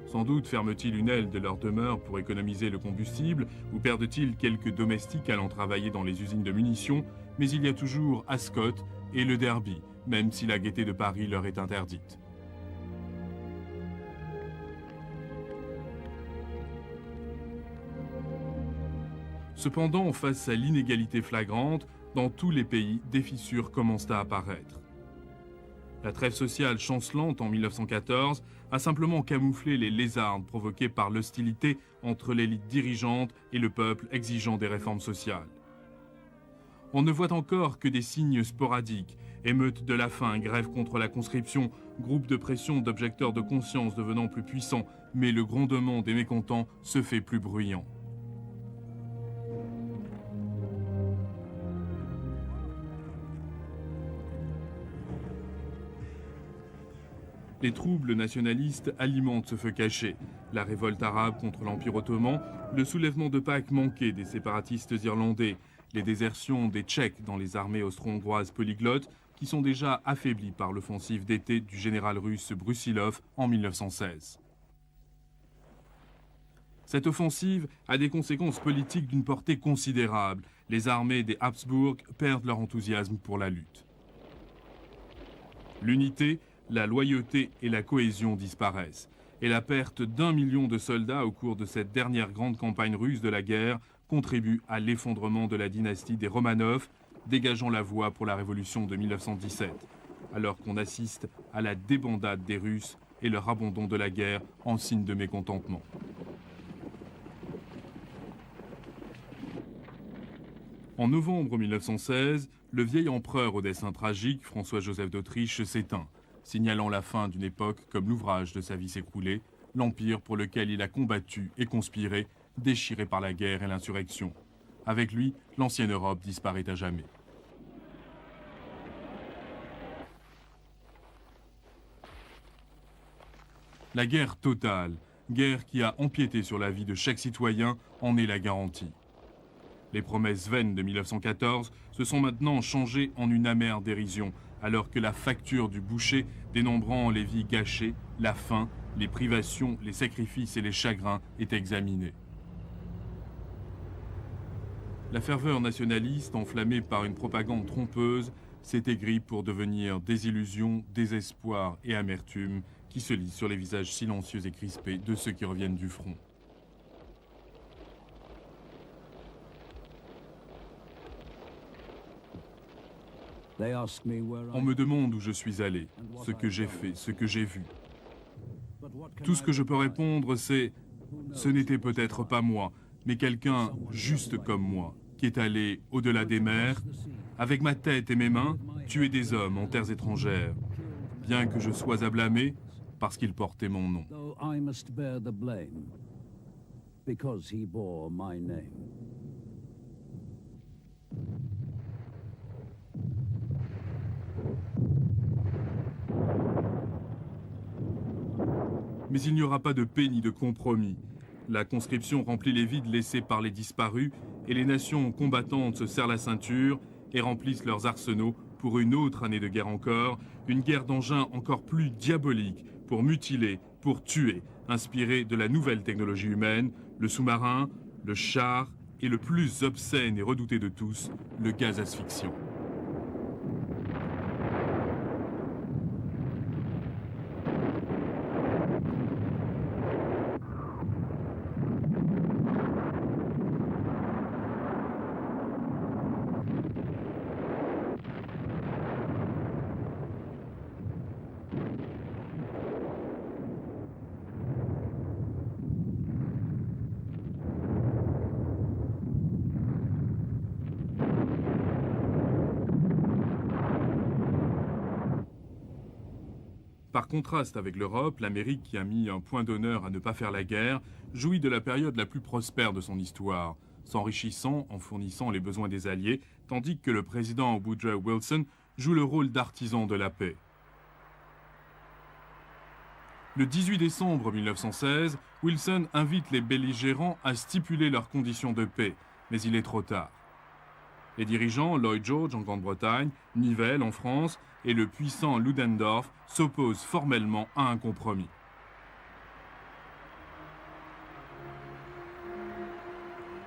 Sans doute ferment-ils une aile de leur demeure pour économiser le combustible, ou perdent-ils quelques domestiques allant travailler dans les usines de munitions, mais il y a toujours Ascot et le Derby, même si la gaieté de Paris leur est interdite. Cependant, face à l'inégalité flagrante, dans tous les pays, des fissures commencent à apparaître. La trêve sociale chancelante en 1914 a simplement camouflé les lézardes provoquées par l'hostilité entre l'élite dirigeante et le peuple exigeant des réformes sociales. On ne voit encore que des signes sporadiques, émeutes de la faim, grève contre la conscription, groupes de pression d'objecteurs de conscience devenant plus puissants, mais le grondement des mécontents se fait plus bruyant. Les troubles nationalistes alimentent ce feu caché. La révolte arabe contre l'Empire ottoman, le soulèvement de Pâques manqué des séparatistes irlandais, les désertions des Tchèques dans les armées austro-hongroises polyglottes qui sont déjà affaiblies par l'offensive d'été du général russe Brusilov en 1916. Cette offensive a des conséquences politiques d'une portée considérable. Les armées des Habsbourg perdent leur enthousiasme pour la lutte. L'unité, la loyauté et la cohésion disparaissent. Et la perte d'1 million de soldats au cours de cette dernière grande campagne russe de la guerre contribue à l'effondrement de la dynastie des Romanov, dégageant la voie pour la révolution de 1917, alors qu'on assiste à la débandade des Russes et leur abandon de la guerre en signe de mécontentement. En novembre 1916, le vieil empereur au dessein tragique, François-Joseph d'Autriche, s'éteint, signalant la fin d'une époque comme l'ouvrage de sa vie s'écroulait, l'empire pour lequel il a combattu et conspiré, déchiré par la guerre et l'insurrection. Avec lui, l'ancienne Europe disparaît à jamais. La guerre totale, guerre qui a empiété sur la vie de chaque citoyen, en est la garantie. Les promesses vaines de 1914 se sont maintenant changées en une amère dérision, alors que la facture du boucher, dénombrant les vies gâchées, la faim, les privations, les sacrifices et les chagrins, est examinée. La ferveur nationaliste, enflammée par une propagande trompeuse, s'est aigrie pour devenir désillusion, désespoir et amertume qui se lisent sur les visages silencieux et crispés de ceux qui reviennent du front. On me demande où je suis allé, ce que j'ai fait, ce que j'ai vu. Tout ce que je peux répondre, c'est « ce n'était peut-être pas moi, mais quelqu'un juste comme moi, qui est allé au-delà des mers, avec ma tête et mes mains, tuer des hommes en terres étrangères, bien que je sois à blâmer, parce qu'il portait mon nom. » Mais il n'y aura pas de paix ni de compromis. La conscription remplit les vides laissés par les disparus et les nations combattantes se serrent la ceinture et remplissent leurs arsenaux pour une autre année de guerre encore, une guerre d'engins encore plus diabolique pour mutiler, pour tuer, inspirée de la nouvelle technologie humaine, le sous-marin, le char et le plus obscène et redouté de tous, le gaz asphyxiant. Par contraste avec l'Europe, l'Amérique, qui a mis un point d'honneur à ne pas faire la guerre, jouit de la période la plus prospère de son histoire, s'enrichissant en fournissant les besoins des Alliés, tandis que le président Woodrow Wilson joue le rôle d'artisan de la paix. Le 18 décembre 1916, Wilson invite les belligérants à stipuler leurs conditions de paix, mais il est trop tard. Les dirigeants, Lloyd George en Grande-Bretagne, Nivelle en France et le puissant Ludendorff s'opposent formellement à un compromis.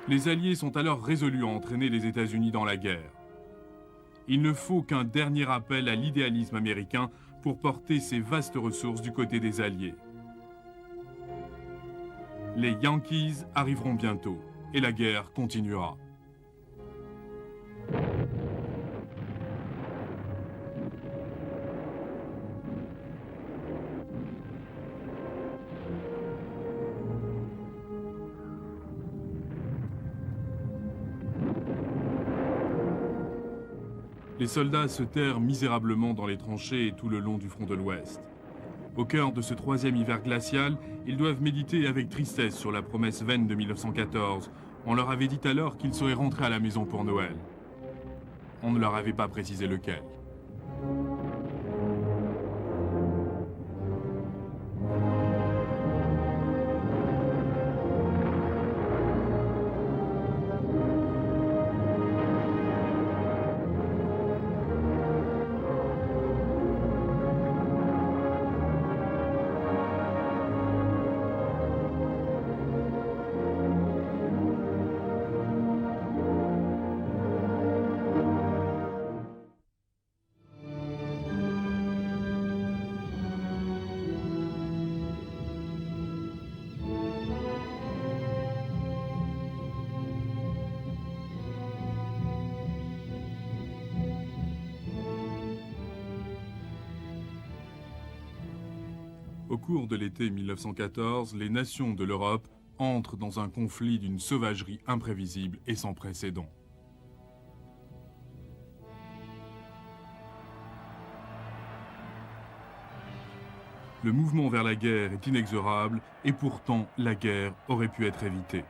Les Alliés sont alors résolus à entraîner les États-Unis dans la guerre. Il ne faut qu'un dernier appel à l'idéalisme américain pour porter ces vastes ressources du côté des Alliés. Les Yankees arriveront bientôt et la guerre continuera. Les soldats se terrent misérablement dans les tranchées et tout le long du front de l'Ouest. Au cœur de ce troisième hiver glacial, ils doivent méditer avec tristesse sur la promesse vaine de 1914. On leur avait dit alors qu'ils seraient rentrés à la maison pour Noël. On ne leur avait pas précisé lequel. Au cours de l'été 1914, les nations de l'Europe entrent dans un conflit d'une sauvagerie imprévisible et sans précédent. Le mouvement vers la guerre est inexorable et pourtant la guerre aurait pu être évitée.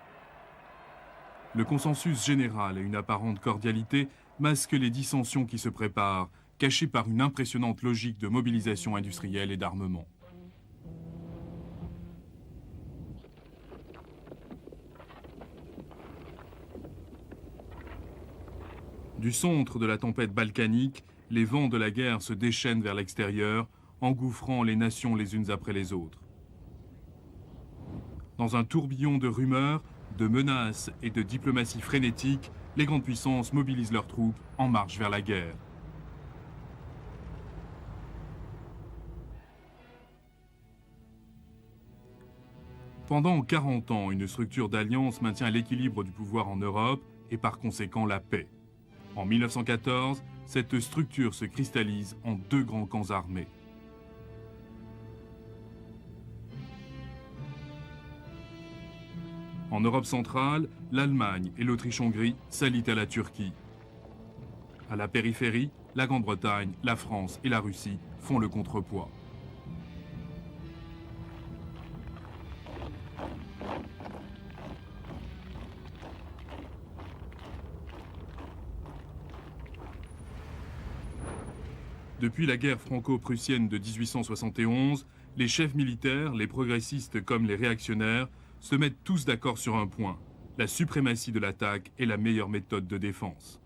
Le consensus général et une apparente cordialité masquent les dissensions qui se préparent, cachées par une impressionnante logique de mobilisation industrielle et d'armement. Du centre de la tempête balkanique, les vents de la guerre se déchaînent vers l'extérieur, engouffrant les nations les unes après les autres. Dans un tourbillon de rumeurs, de menaces et de diplomatie frénétique, les grandes puissances mobilisent leurs troupes en marche vers la guerre. Pendant 40 ans, une structure d'alliance maintient l'équilibre du pouvoir en Europe et par conséquent la paix. En 1914, cette structure se cristallise en deux grands camps armés. En Europe centrale, l'Allemagne et l'Autriche-Hongrie s'allient à la Turquie. À la périphérie, la Grande-Bretagne, la France et la Russie font le contrepoids. Depuis la guerre franco-prussienne de 1871, les chefs militaires, les progressistes comme les réactionnaires, se mettent tous d'accord sur un point. La suprématie de l'attaque est la meilleure méthode de défense.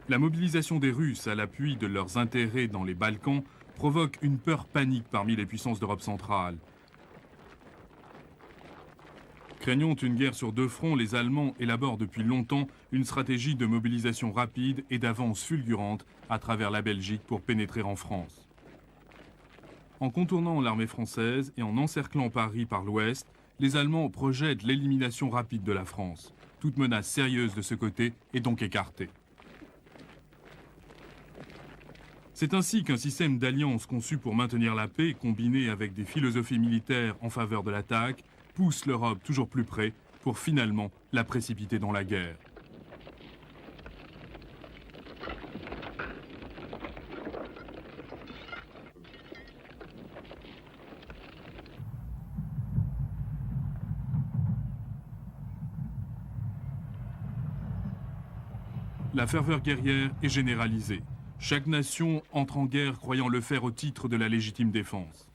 La mobilisation des Russes à l'appui de leurs intérêts dans les Balkans provoque une peur panique parmi les puissances d'Europe centrale. Craignant une guerre sur deux fronts, les Allemands élaborent depuis longtemps une stratégie de mobilisation rapide et d'avance fulgurante à travers la Belgique pour pénétrer en France. En contournant l'armée française et en encerclant Paris par l'ouest, les Allemands projettent l'élimination rapide de la France. Toute menace sérieuse de ce côté est donc écartée. C'est ainsi qu'un système d'alliance conçu pour maintenir la paix, combiné avec des philosophies militaires en faveur de l'attaque, pousse l'Europe toujours plus près pour finalement la précipiter dans la guerre. La ferveur guerrière est généralisée. Chaque nation entre en guerre croyant le faire au titre de la légitime défense.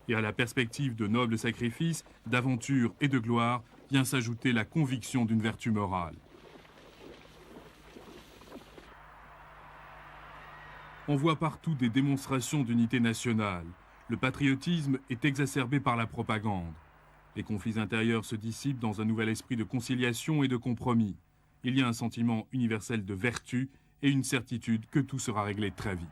Et à la perspective de nobles sacrifices, d'aventures et de gloire, vient s'ajouter la conviction d'une vertu morale. On voit partout des démonstrations d'unité nationale. Le patriotisme est exacerbé par la propagande. Les conflits intérieurs se dissipent dans un nouvel esprit de conciliation et de compromis. Il y a un sentiment universel de vertu et une certitude que tout sera réglé très vite.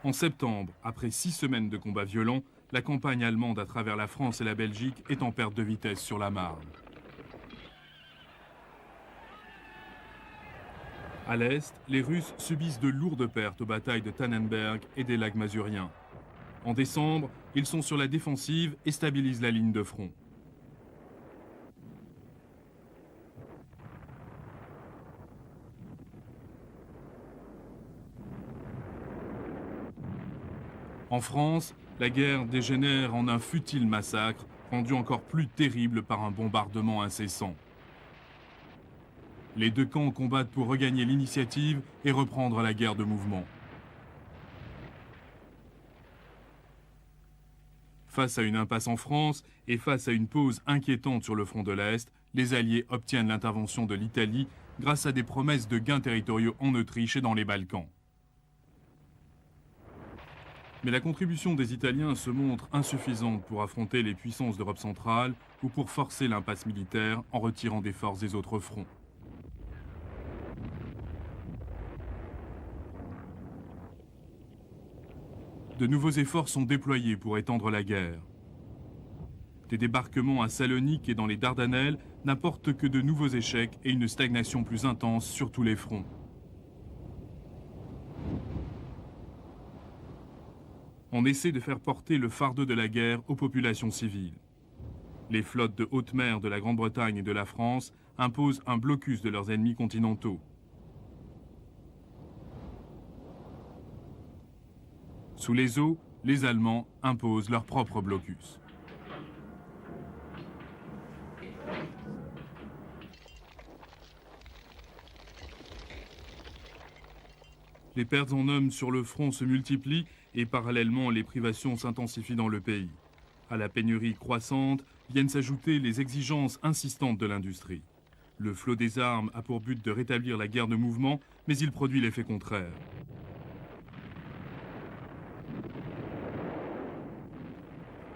En septembre, après 6 semaines de combats violents, la campagne allemande à travers la France et la Belgique est en perte de vitesse sur la Marne. À l'est, les Russes subissent de lourdes pertes aux batailles de Tannenberg et des lacs Masuriens. En décembre, ils sont sur la défensive et stabilisent la ligne de front. En France, la guerre dégénère en un futile massacre, rendu encore plus terrible par un bombardement incessant. Les deux camps combattent pour regagner l'initiative et reprendre la guerre de mouvement. Face à une impasse en France et face à une pause inquiétante sur le front de l'Est, les Alliés obtiennent l'intervention de l'Italie grâce à des promesses de gains territoriaux en Autriche et dans les Balkans. Mais la contribution des Italiens se montre insuffisante pour affronter les puissances d'Europe centrale ou pour forcer l'impasse militaire en retirant des forces des autres fronts. De nouveaux efforts sont déployés pour étendre la guerre. Des débarquements à Salonique et dans les Dardanelles n'apportent que de nouveaux échecs et une stagnation plus intense sur tous les fronts. On essaie de faire porter le fardeau de la guerre aux populations civiles. Les flottes de haute mer de la Grande-Bretagne et de la France imposent un blocus de leurs ennemis continentaux. Sous les eaux, les Allemands imposent leur propre blocus. Les pertes en hommes sur le front se multiplient et parallèlement les privations s'intensifient dans le pays. À la pénurie croissante viennent s'ajouter les exigences insistantes de l'industrie. Le flot des armes a pour but de rétablir la guerre de mouvement, mais il produit l'effet contraire.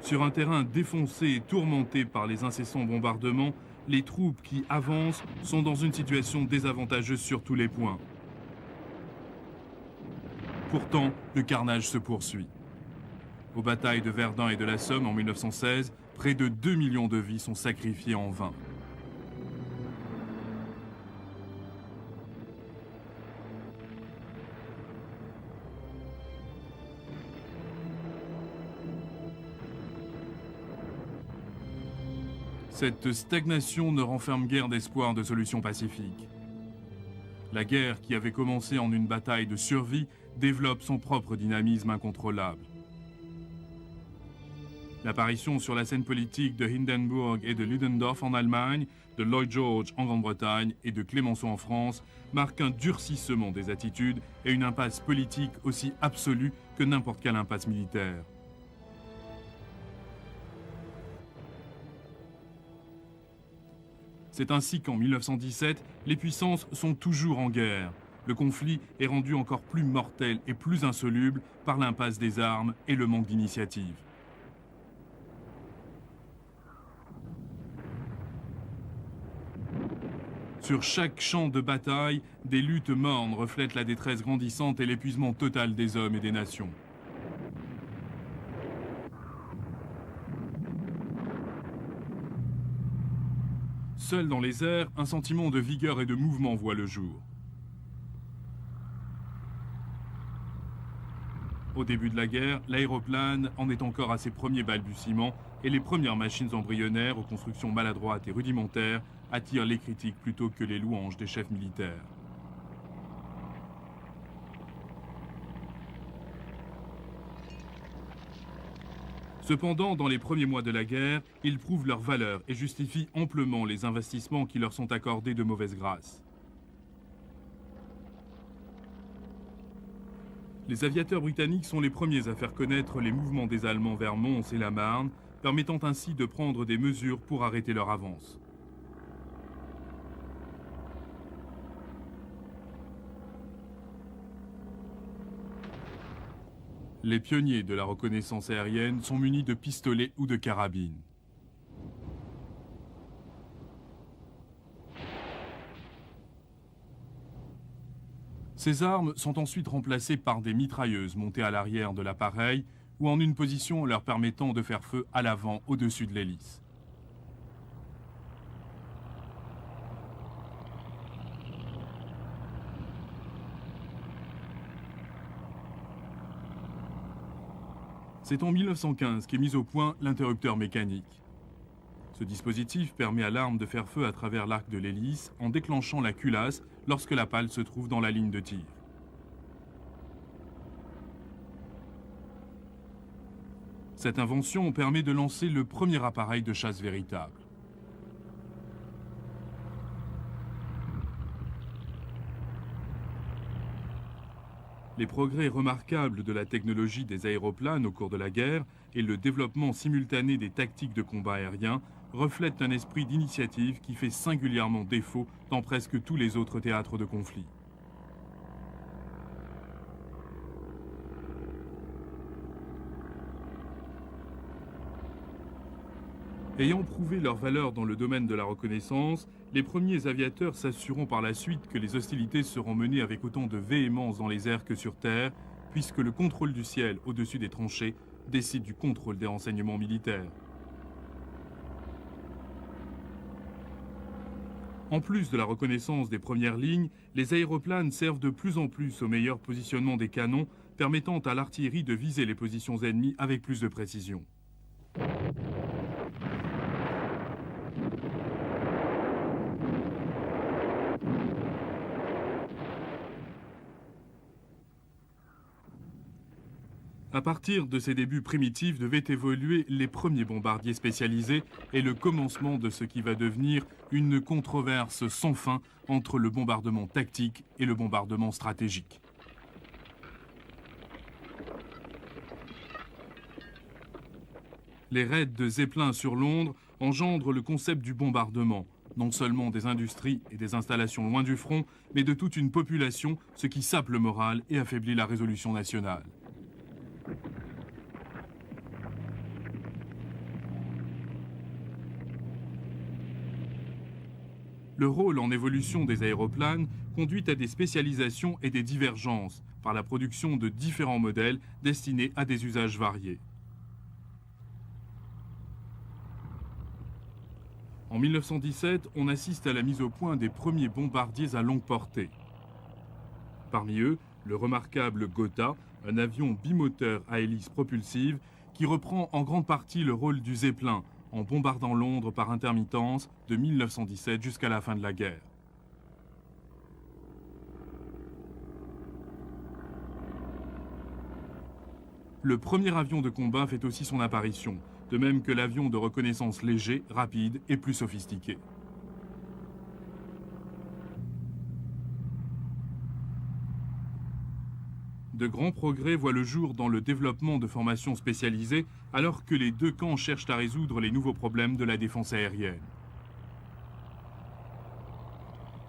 Sur un terrain défoncé et tourmenté par les incessants bombardements, les troupes qui avancent sont dans une situation désavantageuse sur tous les points. Pourtant, le carnage se poursuit. Aux batailles de Verdun et de la Somme en 1916, près de 2 millions de vies sont sacrifiées en vain. Cette stagnation ne renferme guère d'espoir de solution pacifique. La guerre, qui avait commencé en une bataille de survie, développe son propre dynamisme incontrôlable. L'apparition sur la scène politique de Hindenburg et de Ludendorff en Allemagne, de Lloyd George en Grande-Bretagne et de Clémenceau en France marque un durcissement des attitudes et une impasse politique aussi absolue que n'importe quelle impasse militaire. C'est ainsi qu'en 1917, les puissances sont toujours en guerre. Le conflit est rendu encore plus mortel et plus insoluble par l'impasse des armes et le manque d'initiative. Sur chaque champ de bataille, des luttes mornes reflètent la détresse grandissante et l'épuisement total des hommes et des nations. Seul dans les airs, un sentiment de vigueur et de mouvement voit le jour. Au début de la guerre, l'aéroplane en est encore à ses premiers balbutiements et les premières machines embryonnaires aux constructions maladroites et rudimentaires attirent les critiques plutôt que les louanges des chefs militaires. Cependant, dans les premiers mois de la guerre, ils prouvent leur valeur et justifient amplement les investissements qui leur sont accordés de mauvaise grâce. Les aviateurs britanniques sont les premiers à faire connaître les mouvements des Allemands vers Mons et la Marne, permettant ainsi de prendre des mesures pour arrêter leur avance. Les pionniers de la reconnaissance aérienne sont munis de pistolets ou de carabines. Ces armes sont ensuite remplacées par des mitrailleuses montées à l'arrière de l'appareil ou en une position leur permettant de faire feu à l'avant au-dessus de l'hélice. C'est en 1915 qu'est mis au point l'interrupteur mécanique. Ce dispositif permet à l'arme de faire feu à travers l'arc de l'hélice en déclenchant la culasse lorsque la pale se trouve dans la ligne de tir. Cette invention permet de lancer le premier appareil de chasse véritable. Les progrès remarquables de la technologie des aéroplanes au cours de la guerre et le développement simultané des tactiques de combat aérien reflètent un esprit d'initiative qui fait singulièrement défaut dans presque tous les autres théâtres de conflit. Ayant prouvé leur valeur dans le domaine de la reconnaissance, les premiers aviateurs s'assureront par la suite que les hostilités seront menées avec autant de véhémence dans les airs que sur terre, puisque le contrôle du ciel au-dessus des tranchées décide du contrôle des renseignements militaires. En plus de la reconnaissance des premières lignes, les aéroplanes servent de plus en plus au meilleur positionnement des canons, permettant à l'artillerie de viser les positions ennemies avec plus de précision. À partir de ces débuts primitifs devaient évoluer les premiers bombardiers spécialisés et le commencement de ce qui va devenir une controverse sans fin entre le bombardement tactique et le bombardement stratégique. Les raids de Zeppelin sur Londres engendrent le concept du bombardement, non seulement des industries et des installations loin du front, mais de toute une population, ce qui sape le moral et affaiblit la résolution nationale. Le rôle en évolution des aéroplanes conduit à des spécialisations et des divergences par la production de différents modèles destinés à des usages variés. En 1917, on assiste à la mise au point des premiers bombardiers à longue portée. Parmi eux, le remarquable Gotha, un avion bimoteur à hélice propulsive qui reprend en grande partie le rôle du Zeppelin en bombardant Londres par intermittence de 1917 jusqu'à la fin de la guerre. Le premier avion de combat fait aussi son apparition, de même que l'avion de reconnaissance léger, rapide et plus sophistiqué. De grands progrès voient le jour dans le développement de formations spécialisées, alors que les deux camps cherchent à résoudre les nouveaux problèmes de la défense aérienne.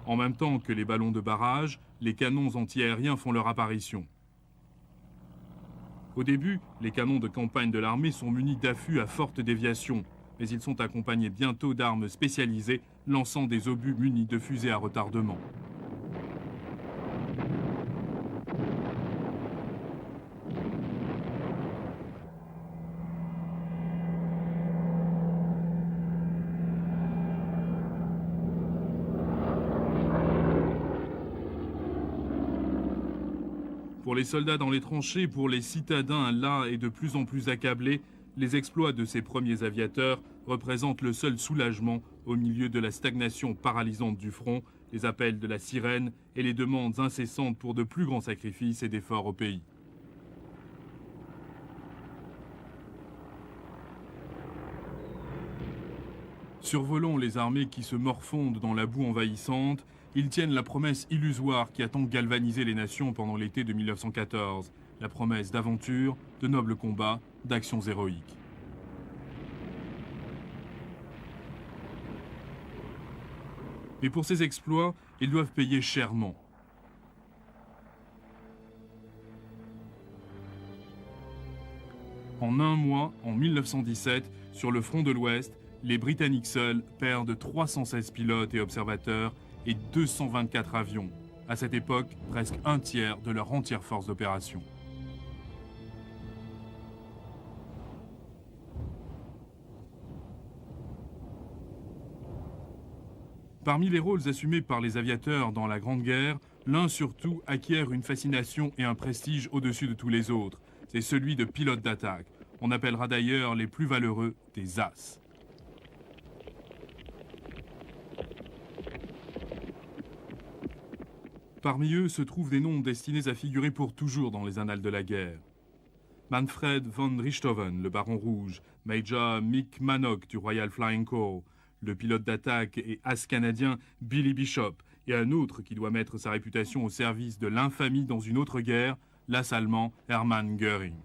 En même temps que les ballons de barrage, les canons antiaériens font leur apparition. Au début, les canons de campagne de l'armée sont munis d'affûts à forte déviation, mais ils sont accompagnés bientôt d'armes spécialisées lançant des obus munis de fusées à retardement. Pour les soldats dans les tranchées, pour les citadins là et de plus en plus accablés, les exploits de ces premiers aviateurs représentent le seul soulagement au milieu de la stagnation paralysante du front, les appels de la sirène et les demandes incessantes pour de plus grands sacrifices et d'efforts au pays. Survolant les armées qui se morfondent dans la boue envahissante, ils tiennent la promesse illusoire qui a tant galvanisé les nations pendant l'été de 1914, la promesse d'aventure, de nobles combats, d'actions héroïques. Mais pour ces exploits, ils doivent payer chèrement. En un mois, en 1917, sur le front de l'Ouest, les Britanniques seuls perdent 316 pilotes et observateurs et 224 avions. À cette époque, presque un tiers de leur entière force d'opération. Parmi les rôles assumés par les aviateurs dans la Grande Guerre, l'un surtout acquiert une fascination et un prestige au-dessus de tous les autres. C'est celui de pilote d'attaque. On appellera d'ailleurs les plus valeureux des As. Parmi eux se trouvent des noms destinés à figurer pour toujours dans les annales de la guerre. Manfred von Richthofen, le Baron Rouge, Major Mick Manock du Royal Flying Corps, le pilote d'attaque et as canadien Billy Bishop, et un autre qui doit mettre sa réputation au service de l'infamie dans une autre guerre, l'as allemand Hermann Göring.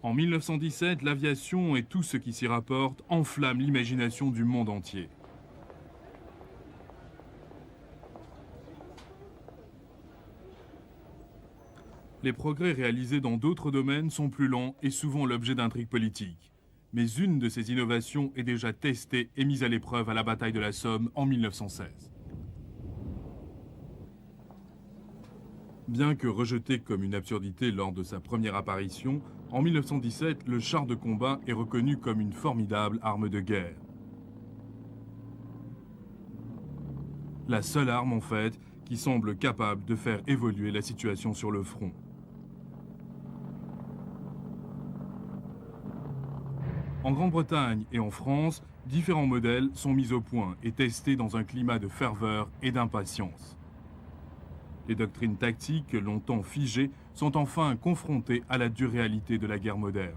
En 1917, l'aviation et tout ce qui s'y rapporte enflamment l'imagination du monde entier. Les progrès réalisés dans d'autres domaines sont plus lents et souvent l'objet d'intrigues politiques. Mais une de ces innovations est déjà testée et mise à l'épreuve à la bataille de la Somme en 1916. Bien que rejeté comme une absurdité lors de sa première apparition, en 1917, le char de combat est reconnu comme une formidable arme de guerre. La seule arme, en fait, qui semble capable de faire évoluer la situation sur le front. En Grande-Bretagne et en France, différents modèles sont mis au point et testés dans un climat de ferveur et d'impatience. Les doctrines tactiques, longtemps figées, sont enfin confrontées à la dure réalité de la guerre moderne.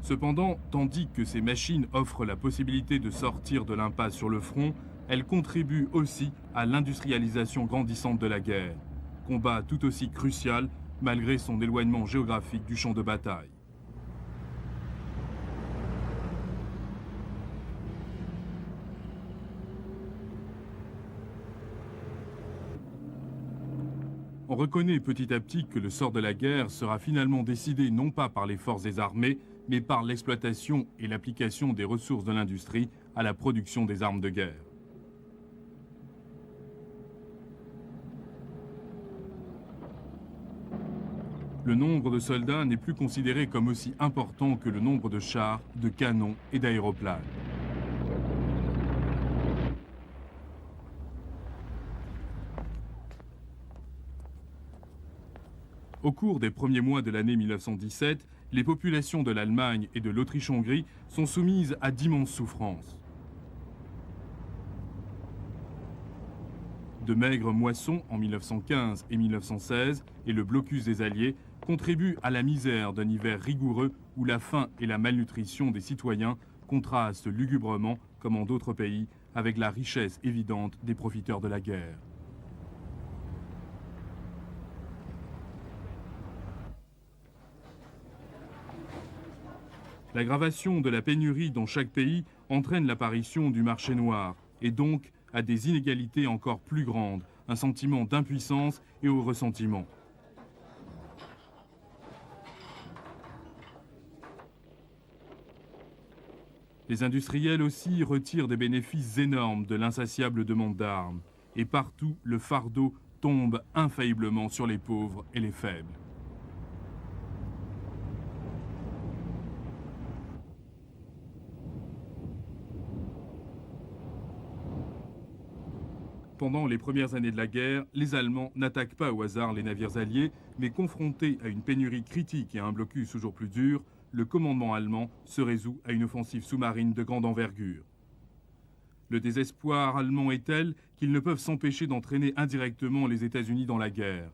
Cependant, tandis que ces machines offrent la possibilité de sortir de l'impasse sur le front, elles contribuent aussi à l'industrialisation grandissante de la guerre, combat tout aussi crucial malgré son éloignement géographique du champ de bataille. On reconnaît petit à petit que le sort de la guerre sera finalement décidé non pas par les forces des armées, mais par l'exploitation et l'application des ressources de l'industrie à la production des armes de guerre. Le nombre de soldats n'est plus considéré comme aussi important que le nombre de chars, de canons et d'aéroplanes. Au cours des premiers mois de l'année 1917, les populations de l'Allemagne et de l'Autriche-Hongrie sont soumises à d'immenses souffrances. De maigres moissons en 1915 et 1916 et le blocus des Alliés contribuent à la misère d'un hiver rigoureux où la faim et la malnutrition des citoyens contrastent lugubrement, comme en d'autres pays, avec la richesse évidente des profiteurs de la guerre. L'aggravation de la pénurie dans chaque pays entraîne l'apparition du marché noir et donc à des inégalités encore plus grandes, un sentiment d'impuissance et au ressentiment. Les industriels aussi retirent des bénéfices énormes de l'insatiable demande d'armes. Et partout, le fardeau tombe infailliblement sur les pauvres et les faibles. Pendant les premières années de la guerre, les Allemands n'attaquent pas au hasard les navires alliés, mais confrontés à une pénurie critique et à un blocus toujours plus dur, le commandement allemand se résout à une offensive sous-marine de grande envergure. Le désespoir allemand est tel qu'ils ne peuvent s'empêcher d'entraîner indirectement les États-Unis dans la guerre.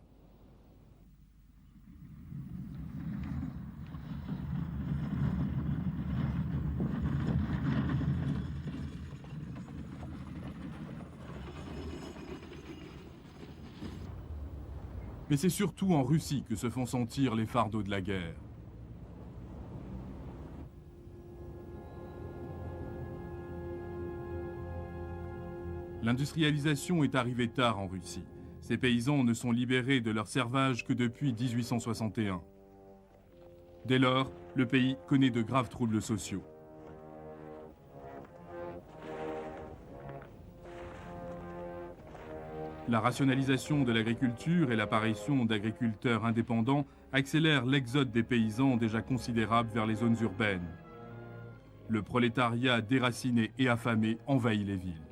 Mais c'est surtout en Russie que se font sentir les fardeaux de la guerre. L'industrialisation est arrivée tard en Russie. Ces paysans ne sont libérés de leur servage que depuis 1861. Dès lors, le pays connaît de graves troubles sociaux. La rationalisation de l'agriculture et l'apparition d'agriculteurs indépendants accélèrent l'exode des paysans déjà considérable vers les zones urbaines. Le prolétariat déraciné et affamé envahit les villes.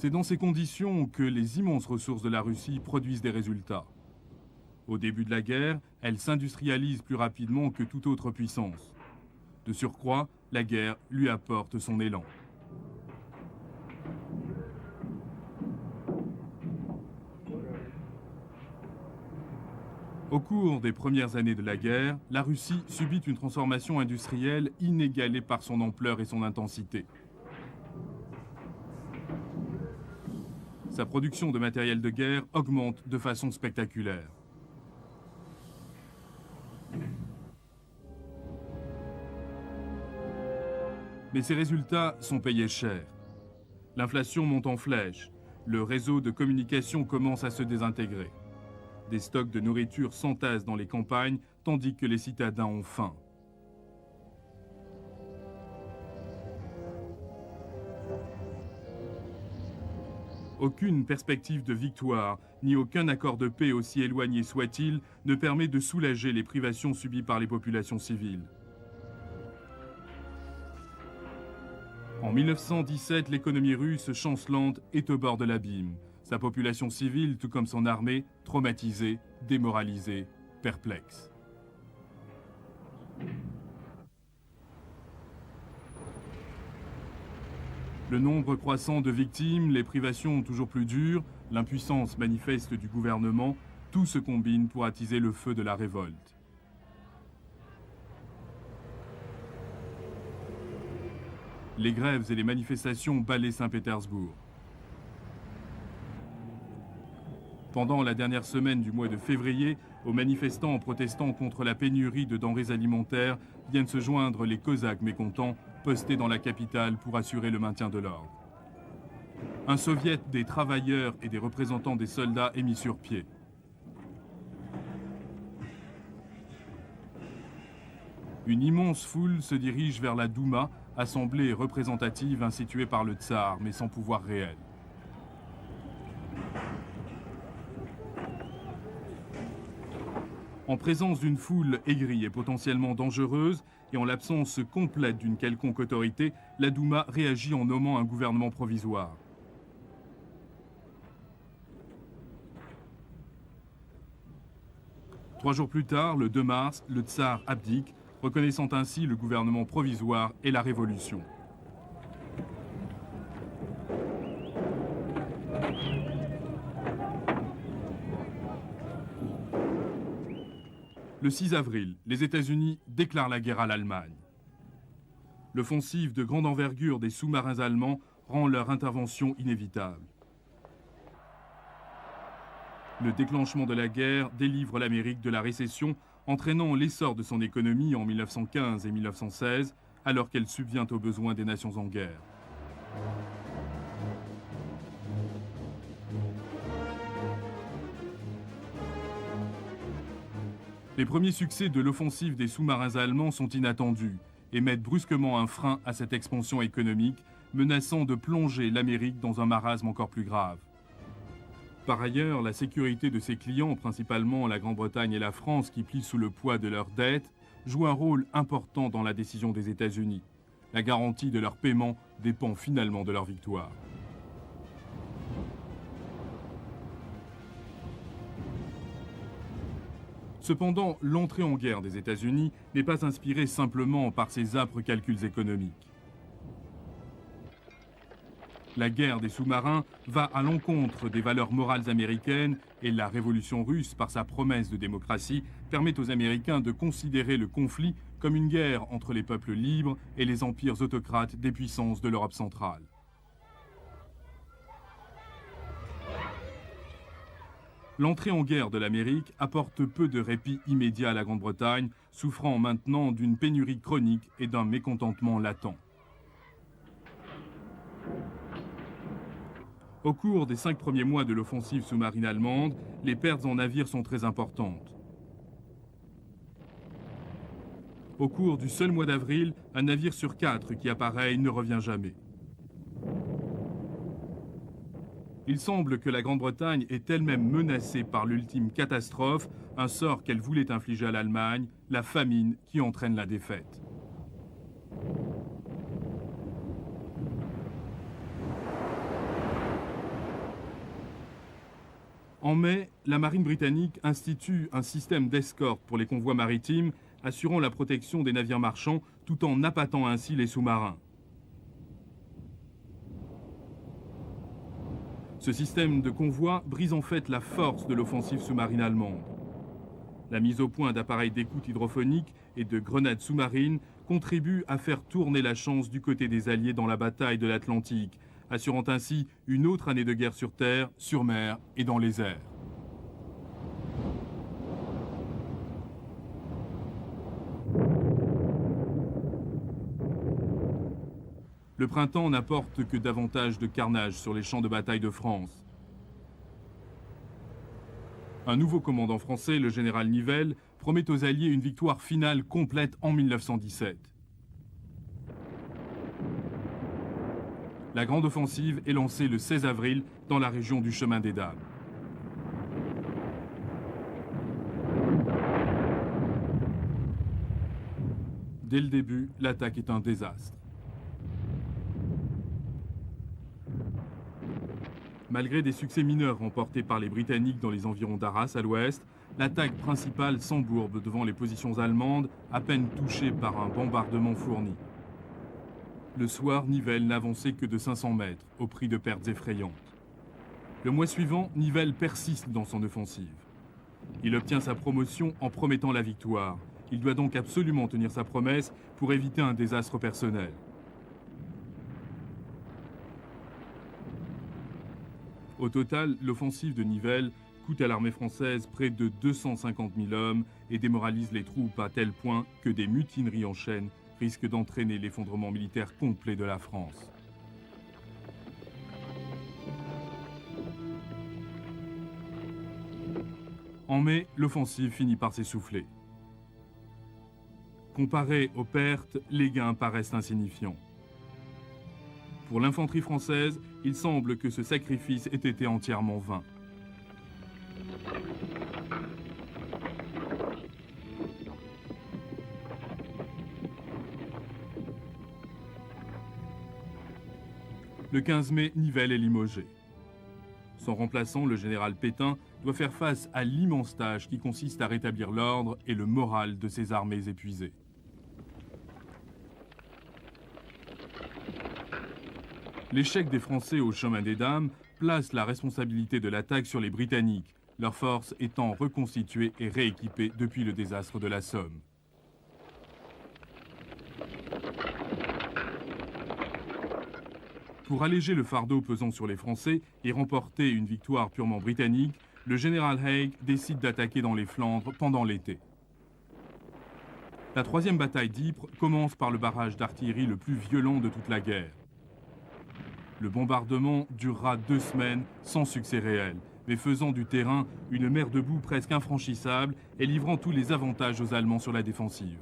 C'est dans ces conditions que les immenses ressources de la Russie produisent des résultats. Au début de la guerre, elle s'industrialise plus rapidement que toute autre puissance. De surcroît, la guerre lui apporte son élan. Au cours des premières années de la guerre, la Russie subit une transformation industrielle inégalée par son ampleur et son intensité. Sa production de matériel de guerre augmente de façon spectaculaire. Mais ces résultats sont payés cher. L'inflation monte en flèche. Le réseau de communication commence à se désintégrer. Des stocks de nourriture s'entassent dans les campagnes, tandis que les citadins ont faim. Aucune perspective de victoire, ni aucun accord de paix aussi éloigné soit-il, ne permet de soulager les privations subies par les populations civiles. En 1917, l'économie russe chancelante est au bord de l'abîme. Sa population civile, tout comme son armée, traumatisée, démoralisée, perplexe. Le nombre croissant de victimes, les privations toujours plus dures, l'impuissance manifeste du gouvernement, tout se combine pour attiser le feu de la révolte. Les grèves et les manifestations balaient Saint-Pétersbourg. Pendant la dernière semaine du mois de février, aux manifestants protestant contre la pénurie de denrées alimentaires viennent se joindre les Cosaques mécontents postés dans la capitale pour assurer le maintien de l'ordre. Un soviet des travailleurs et des représentants des soldats est mis sur pied. Une immense foule se dirige vers la Douma, assemblée représentative instituée par le tsar, mais sans pouvoir réel. En présence d'une foule aigrie et potentiellement dangereuse, et en l'absence complète d'une quelconque autorité, la Douma réagit en nommant un gouvernement provisoire. Trois jours plus tard, le 2 mars, le tsar abdique, reconnaissant ainsi le gouvernement provisoire et la révolution. Le 6 avril, les États-Unis déclarent la guerre à l'Allemagne. L'offensive de grande envergure des sous-marins allemands rend leur intervention inévitable. Le déclenchement de la guerre délivre l'Amérique de la récession, entraînant l'essor de son économie en 1915 et 1916, alors qu'elle subvient aux besoins des nations en guerre. Les premiers succès de l'offensive des sous-marins allemands sont inattendus et mettent brusquement un frein à cette expansion économique, menaçant de plonger l'Amérique dans un marasme encore plus grave. Par ailleurs, la sécurité de ses clients, principalement la Grande-Bretagne et la France qui plient sous le poids de leurs dettes, joue un rôle important dans la décision des États-Unis. La garantie de leur paiement dépend finalement de leur victoire. Cependant, l'entrée en guerre des États-Unis n'est pas inspirée simplement par ses âpres calculs économiques. La guerre des sous-marins va à l'encontre des valeurs morales américaines et la révolution russe, par sa promesse de démocratie, permet aux Américains de considérer le conflit comme une guerre entre les peuples libres et les empires autocrates des puissances de l'Europe centrale. L'entrée en guerre de l'Amérique apporte peu de répit immédiat à la Grande-Bretagne, souffrant maintenant d'une pénurie chronique et d'un mécontentement latent. Au cours des 5 premiers mois de l'offensive sous-marine allemande, les pertes en navires sont très importantes. Au cours du seul mois d'avril, un navire sur 4 qui appareille ne revient jamais. Il semble que la Grande-Bretagne est elle-même menacée par l'ultime catastrophe, un sort qu'elle voulait infliger à l'Allemagne, la famine qui entraîne la défaite. En mai, la marine britannique institue un système d'escorte pour les convois maritimes, assurant la protection des navires marchands tout en appâtant ainsi les sous-marins. Ce système de convoi brise en fait la force de l'offensive sous-marine allemande. La mise au point d'appareils d'écoute hydrophonique et de grenades sous-marines contribue à faire tourner la chance du côté des Alliés dans la bataille de l'Atlantique, assurant ainsi une autre année de guerre sur terre, sur mer et dans les airs. Le printemps n'apporte que davantage de carnage sur les champs de bataille de France. Un nouveau commandant français, le général Nivelle, promet aux Alliés une victoire finale complète en 1917. La grande offensive est lancée le 16 avril dans la région du Chemin des Dames. Dès le début, l'attaque est un désastre. Malgré des succès mineurs remportés par les Britanniques dans les environs d'Arras à l'ouest, l'attaque principale s'embourbe devant les positions allemandes, à peine touchées par un bombardement fourni. Le soir, Nivelle n'avançait que de 500 mètres, au prix de pertes effrayantes. Le mois suivant, Nivelle persiste dans son offensive. Il obtient sa promotion en promettant la victoire. Il doit donc absolument tenir sa promesse pour éviter un désastre personnel. Au total, l'offensive de Nivelle coûte à l'armée française près de 250 000 hommes et démoralise les troupes à tel point que des mutineries en chaîne risquent d'entraîner l'effondrement militaire complet de la France. En mai, l'offensive finit par s'essouffler. Comparé aux pertes, les gains paraissent insignifiants. Pour l'infanterie française, il semble que ce sacrifice ait été entièrement vain. Le 15 mai, Nivelle est limogé. Son remplaçant, le général Pétain, doit faire face à l'immense tâche qui consiste à rétablir l'ordre et le moral de ses armées épuisées. L'échec des Français au Chemin des Dames place la responsabilité de l'attaque sur les Britanniques, leurs forces étant reconstituées et rééquipées depuis le désastre de la Somme. Pour alléger le fardeau pesant sur les Français et remporter une victoire purement britannique, le général Haig décide d'attaquer dans les Flandres pendant l'été. La troisième bataille d'Ypres commence par le barrage d'artillerie le plus violent de toute la guerre. Le bombardement durera 2 semaines sans succès réel, mais faisant du terrain une mer de boue presque infranchissable et livrant tous les avantages aux Allemands sur la défensive.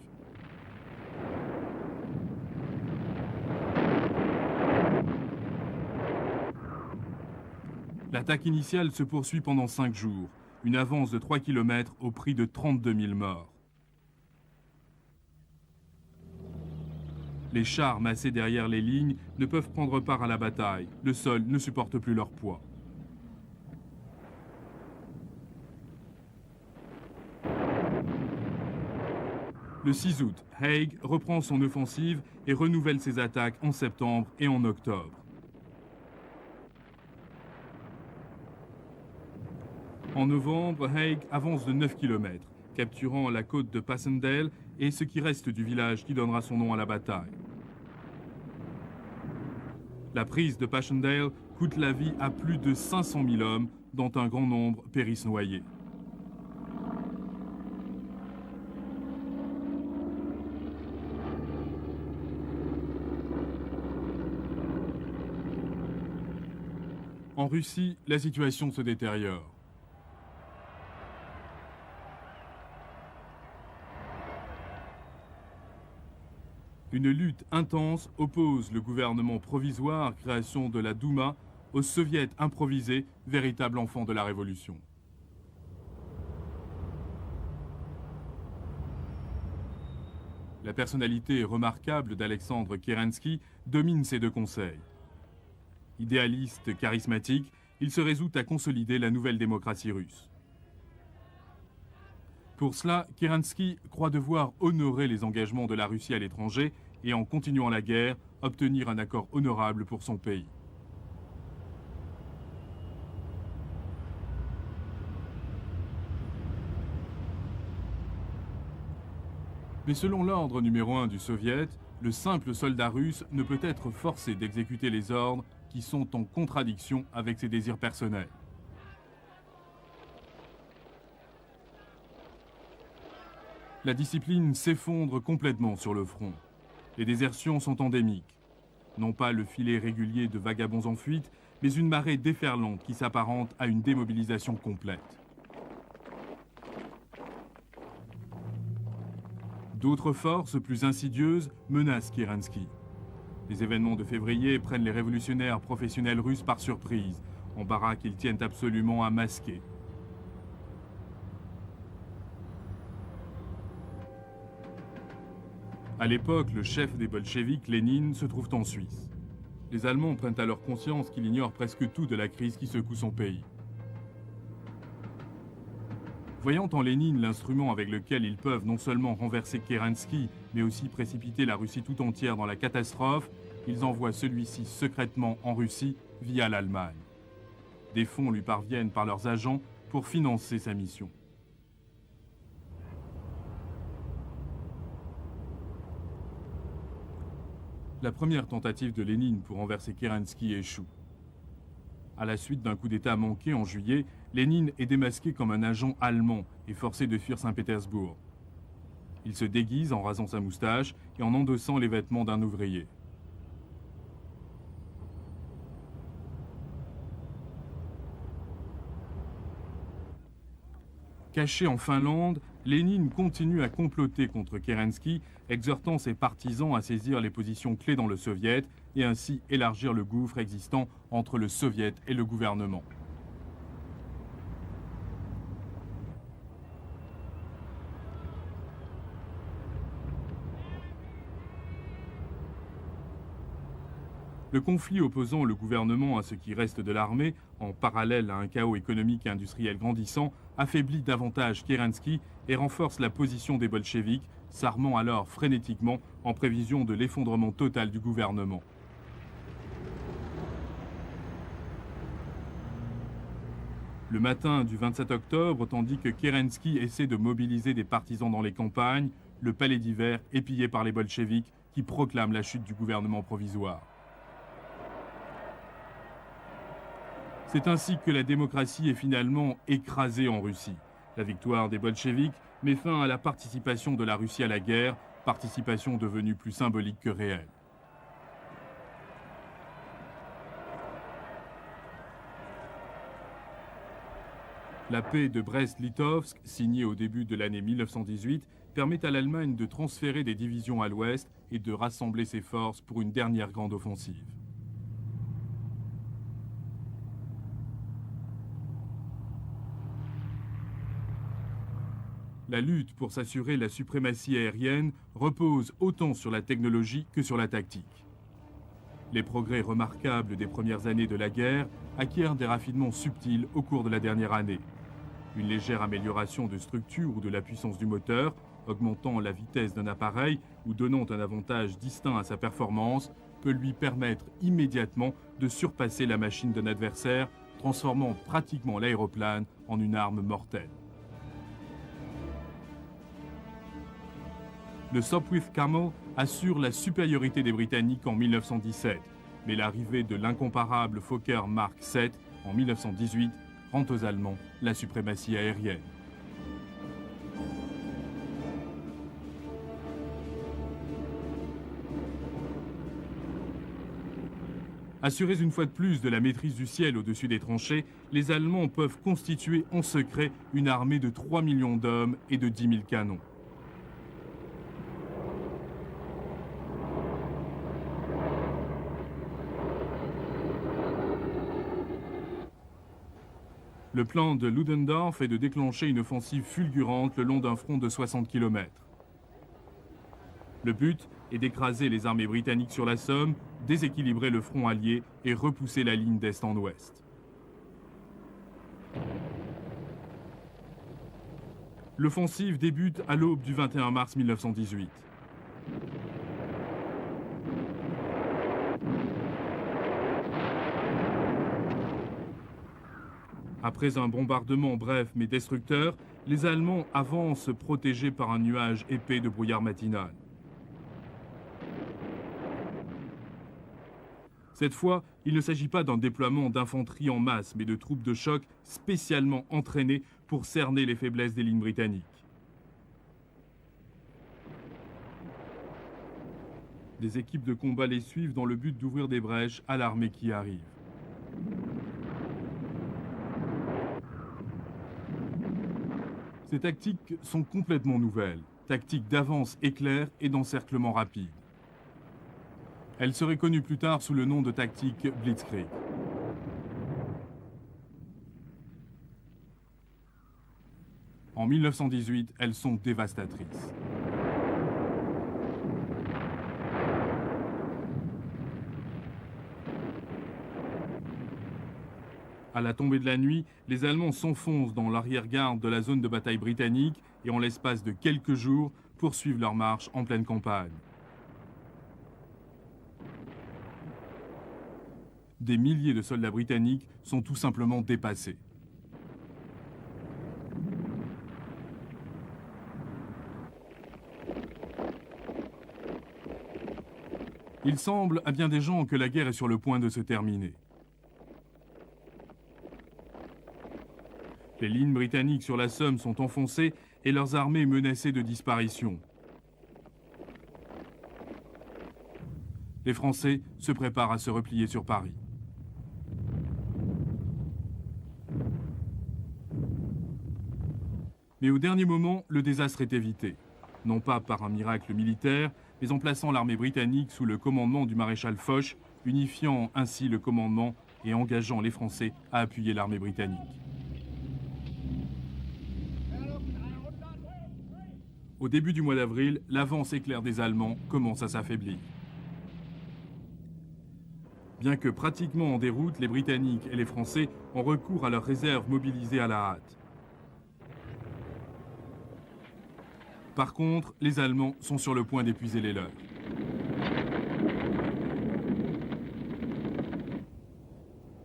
L'attaque initiale se poursuit pendant 5 jours, une avance de 3 km au prix de 32 000 morts. Les chars massés derrière les lignes ne peuvent prendre part à la bataille. Le sol ne supporte plus leur poids. Le 6 août, Haig reprend son offensive et renouvelle ses attaques en septembre et en octobre. En novembre, Haig avance de 9 km, capturant la côte de Passendale et ce qui reste du village qui donnera son nom à la bataille. La prise de Passchendaele coûte la vie à plus de 500 000 hommes, dont un grand nombre périssent noyés. En Russie, la situation se détériore. Une lutte intense oppose le gouvernement provisoire, création de la Douma, aux soviets improvisés, véritable enfant de la révolution. La personnalité remarquable d'Alexandre Kerensky domine ces deux conseils. Idéaliste, charismatique, il se résout à consolider la nouvelle démocratie russe. Pour cela, Kerensky croit devoir honorer les engagements de la Russie à l'étranger et, en continuant la guerre, obtenir un accord honorable pour son pays. Mais selon l'ordre numéro 1 du Soviet, le simple soldat russe ne peut être forcé d'exécuter les ordres qui sont en contradiction avec ses désirs personnels. La discipline s'effondre complètement sur le front. Les désertions sont endémiques. Non pas le filet régulier de vagabonds en fuite, mais une marée déferlante qui s'apparente à une démobilisation complète. D'autres forces plus insidieuses menacent Kerensky. Les événements de février prennent les révolutionnaires professionnels russes par surprise, embarras qu'ils tiennent absolument à masquer. À l'époque, le chef des bolcheviks, Lénine, se trouve en Suisse. Les Allemands prennent alors conscience qu'il ignore presque tout de la crise qui secoue son pays. Voyant en Lénine l'instrument avec lequel ils peuvent non seulement renverser Kerensky, mais aussi précipiter la Russie tout entière dans la catastrophe, ils envoient celui-ci secrètement en Russie via l'Allemagne. Des fonds lui parviennent par leurs agents pour financer sa mission. La première tentative de Lénine pour renverser Kerensky échoue. À la suite d'un coup d'État manqué en juillet, Lénine est démasqué comme un agent allemand et forcé de fuir Saint-Pétersbourg. Il se déguise en rasant sa moustache et en endossant les vêtements d'un ouvrier. Caché en Finlande, Lénine continue à comploter contre Kerensky, exhortant ses partisans à saisir les positions clés dans le Soviet et ainsi élargir le gouffre existant entre le Soviet et le gouvernement. Le conflit opposant le gouvernement à ce qui reste de l'armée, en parallèle à un chaos économique et industriel grandissant, affaiblit davantage Kerensky et renforce la position des bolcheviks, s'armant alors frénétiquement en prévision de l'effondrement total du gouvernement. Le matin du 27 octobre, tandis que Kerensky essaie de mobiliser des partisans dans les campagnes, le palais d'hiver est pillé par les bolcheviks qui proclament la chute du gouvernement provisoire. C'est ainsi que la démocratie est finalement écrasée en Russie. La victoire des bolcheviks met fin à la participation de la Russie à la guerre, participation devenue plus symbolique que réelle. La paix de Brest-Litovsk, signée au début de l'année 1918, permet à l'Allemagne de transférer des divisions à l'ouest et de rassembler ses forces pour une dernière grande offensive. La lutte pour s'assurer la suprématie aérienne repose autant sur la technologie que sur la tactique. Les progrès remarquables des premières années de la guerre acquièrent des raffinements subtils au cours de la dernière année. Une légère amélioration de structure ou de la puissance du moteur, augmentant la vitesse d'un appareil ou donnant un avantage distinct à sa performance, peut lui permettre immédiatement de surpasser la machine d'un adversaire, transformant pratiquement l'aéroplane en une arme mortelle. Le Sopwith Camel assure la supériorité des Britanniques en 1917, mais l'arrivée de l'incomparable Fokker Mark 7 en 1918 rend aux Allemands la suprématie aérienne. Assurés une fois de plus de la maîtrise du ciel au-dessus des tranchées, les Allemands peuvent constituer en secret une armée de 3 millions d'hommes et de 10 000 canons. Le plan de Ludendorff est de déclencher une offensive fulgurante le long d'un front de 60 km. Le but est d'écraser les armées britanniques sur la Somme, déséquilibrer le front allié et repousser la ligne d'est en ouest. L'offensive débute à l'aube du 21 mars 1918. Après un bombardement bref mais destructeur, les Allemands avancent protégés par un nuage épais de brouillard matinal. Cette fois, il ne s'agit pas d'un déploiement d'infanterie en masse, mais de troupes de choc spécialement entraînées pour cerner les faiblesses des lignes britanniques. Des équipes de combat les suivent dans le but d'ouvrir des brèches à l'armée qui arrive. Ces tactiques sont complètement nouvelles, tactiques d'avance éclair et d'encerclement rapide. Elles seraient connues plus tard sous le nom de tactique Blitzkrieg. En 1918, elles sont dévastatrices. À la tombée de la nuit, les Allemands s'enfoncent dans l'arrière-garde de la zone de bataille britannique et en l'espace de quelques jours poursuivent leur marche en pleine campagne. Des milliers de soldats britanniques sont tout simplement dépassés. Il semble à bien des gens que la guerre est sur le point de se terminer. Les lignes britanniques sur la Somme sont enfoncées et leurs armées menacées de disparition. Les Français se préparent à se replier sur Paris. Mais au dernier moment, le désastre est évité. Non pas par un miracle militaire, mais en plaçant l'armée britannique sous le commandement du maréchal Foch, unifiant ainsi le commandement et engageant les Français à appuyer l'armée britannique. Au début du mois d'avril, l'avance éclair des Allemands commence à s'affaiblir. Bien que pratiquement en déroute, les Britanniques et les Français ont recours à leurs réserves mobilisées à la hâte. Par contre, les Allemands sont sur le point d'épuiser les leurs.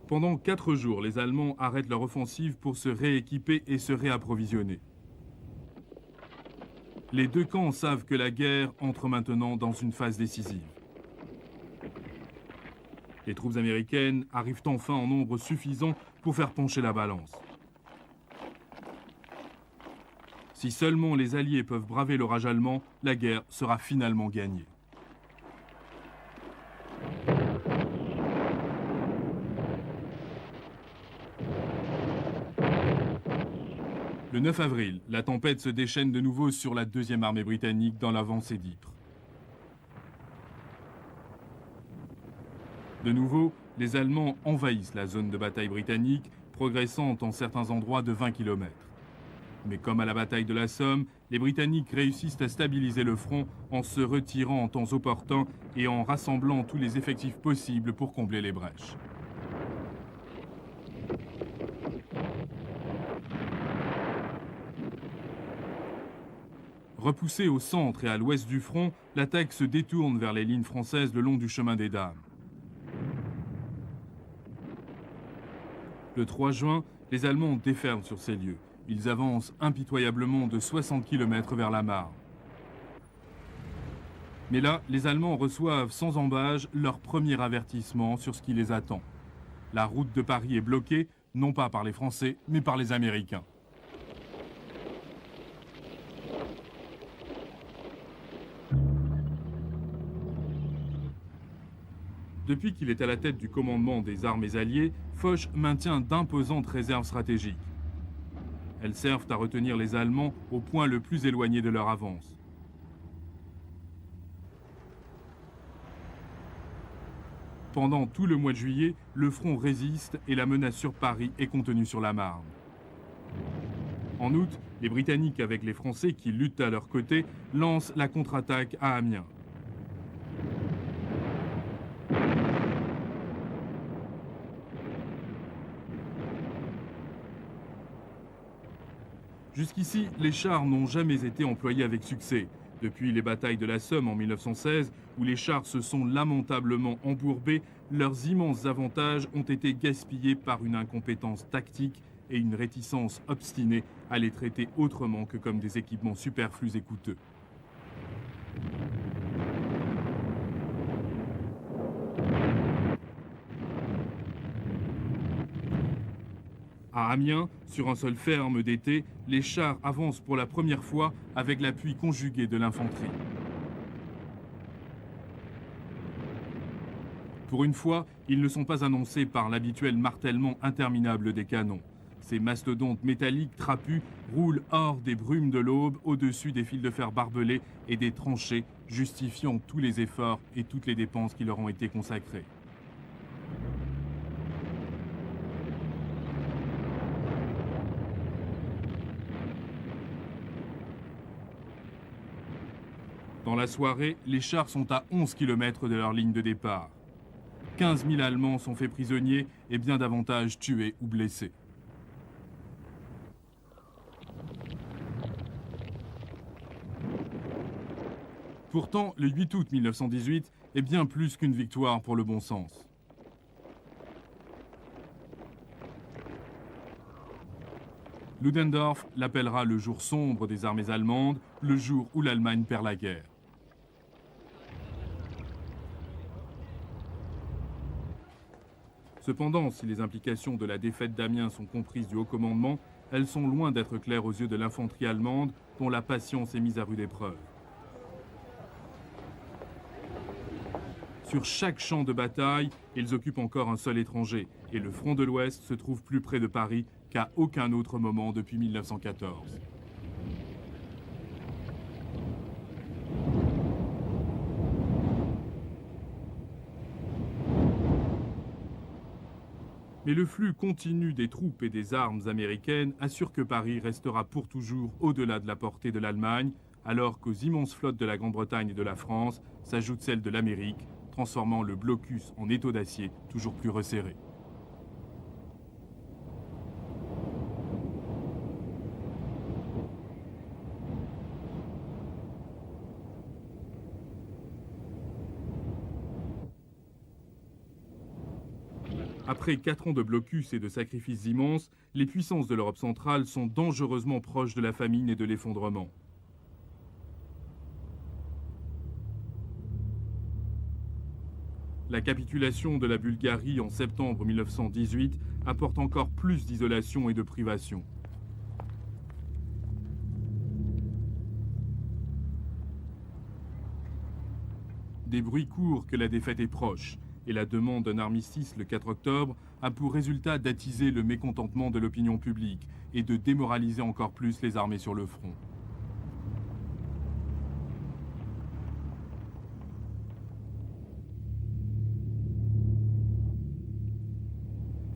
Pendant 4 jours, les Allemands arrêtent leur offensive pour se rééquiper et se réapprovisionner. Les deux camps savent que la guerre entre maintenant dans une phase décisive. Les troupes américaines arrivent enfin en nombre suffisant pour faire pencher la balance. Si seulement les Alliés peuvent braver l'orage allemand, la guerre sera finalement gagnée. Le 9 avril, la tempête se déchaîne de nouveau sur la deuxième armée britannique dans l'avancée d'Ypres. De nouveau, les Allemands envahissent la zone de bataille britannique, progressant en certains endroits de 20 km. Mais comme à la bataille de la Somme, les Britanniques réussissent à stabiliser le front en se retirant en temps opportun et en rassemblant tous les effectifs possibles pour combler les brèches. Repoussée au centre et à l'ouest du front, l'attaque se détourne vers les lignes françaises le long du chemin des Dames. Le 3 juin, les Allemands déferlent sur ces lieux. Ils avancent impitoyablement de 60 km vers la Marne. Mais là, les Allemands reçoivent sans embâge leur premier avertissement sur ce qui les attend. La route de Paris est bloquée, non pas par les Français, mais par les Américains. Depuis qu'il est à la tête du commandement des armées alliées, Foch maintient d'imposantes réserves stratégiques. Elles servent à retenir les Allemands au point le plus éloigné de leur avance. Pendant tout le mois de juillet, le front résiste et la menace sur Paris est contenue sur la Marne. En août, les Britanniques, avec les Français qui luttent à leur côté, lancent la contre-attaque à Amiens. Jusqu'ici, les chars n'ont jamais été employés avec succès. Depuis les batailles de la Somme en 1916, où les chars se sont lamentablement embourbés, leurs immenses avantages ont été gaspillés par une incompétence tactique et une réticence obstinée à les traiter autrement que comme des équipements superflus et coûteux. À Amiens, sur un sol ferme d'été, les chars avancent pour la première fois avec l'appui conjugué de l'infanterie. Pour une fois, ils ne sont pas annoncés par l'habituel martèlement interminable des canons. Ces mastodontes métalliques trapus roulent hors des brumes de l'aube au-dessus des fils de fer barbelés et des tranchées, justifiant tous les efforts et toutes les dépenses qui leur ont été consacrées. Dans la soirée, les chars sont à 11 km de leur ligne de départ. 15 000 Allemands sont faits prisonniers et bien davantage tués ou blessés. Pourtant, le 8 août 1918 est bien plus qu'une victoire pour le bon sens. Ludendorff l'appellera le jour sombre des armées allemandes, le jour où l'Allemagne perd la guerre. Cependant, si les implications de la défaite d'Amiens sont comprises du haut commandement, elles sont loin d'être claires aux yeux de l'infanterie allemande, dont la patience est mise à rude épreuve. Sur chaque champ de bataille, ils occupent encore un sol étranger, et le front de l'Ouest se trouve plus près de Paris qu'à aucun autre moment depuis 1914. Mais le flux continu des troupes et des armes américaines assure que Paris restera pour toujours au-delà de la portée de l'Allemagne, alors qu'aux immenses flottes de la Grande-Bretagne et de la France s'ajoute celle de l'Amérique, transformant le blocus en étau d'acier toujours plus resserré. Après 4 ans de blocus et de sacrifices immenses, les puissances de l'Europe centrale sont dangereusement proches de la famine et de l'effondrement. La capitulation de la Bulgarie en septembre 1918 apporte encore plus d'isolation et de privation. Des bruits courent que la défaite est proche, et la demande d'un armistice le 4 octobre a pour résultat d'attiser le mécontentement de l'opinion publique et de démoraliser encore plus les armées sur le front.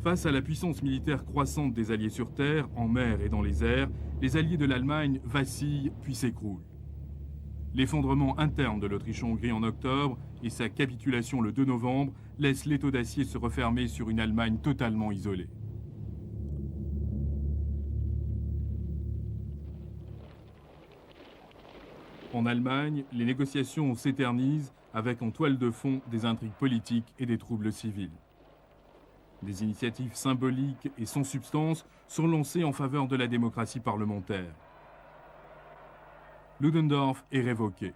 Face à la puissance militaire croissante des Alliés sur terre, en mer et dans les airs, les Alliés de l'Allemagne vacillent puis s'écroulent. L'effondrement interne de l'Autriche-Hongrie en octobre et sa capitulation le 2 novembre laissent l'étau d'acier se refermer sur une Allemagne totalement isolée. En Allemagne, les négociations s'éternisent avec en toile de fond des intrigues politiques et des troubles civils. Des initiatives symboliques et sans substance sont lancées en faveur de la démocratie parlementaire. Ludendorff est révoqué.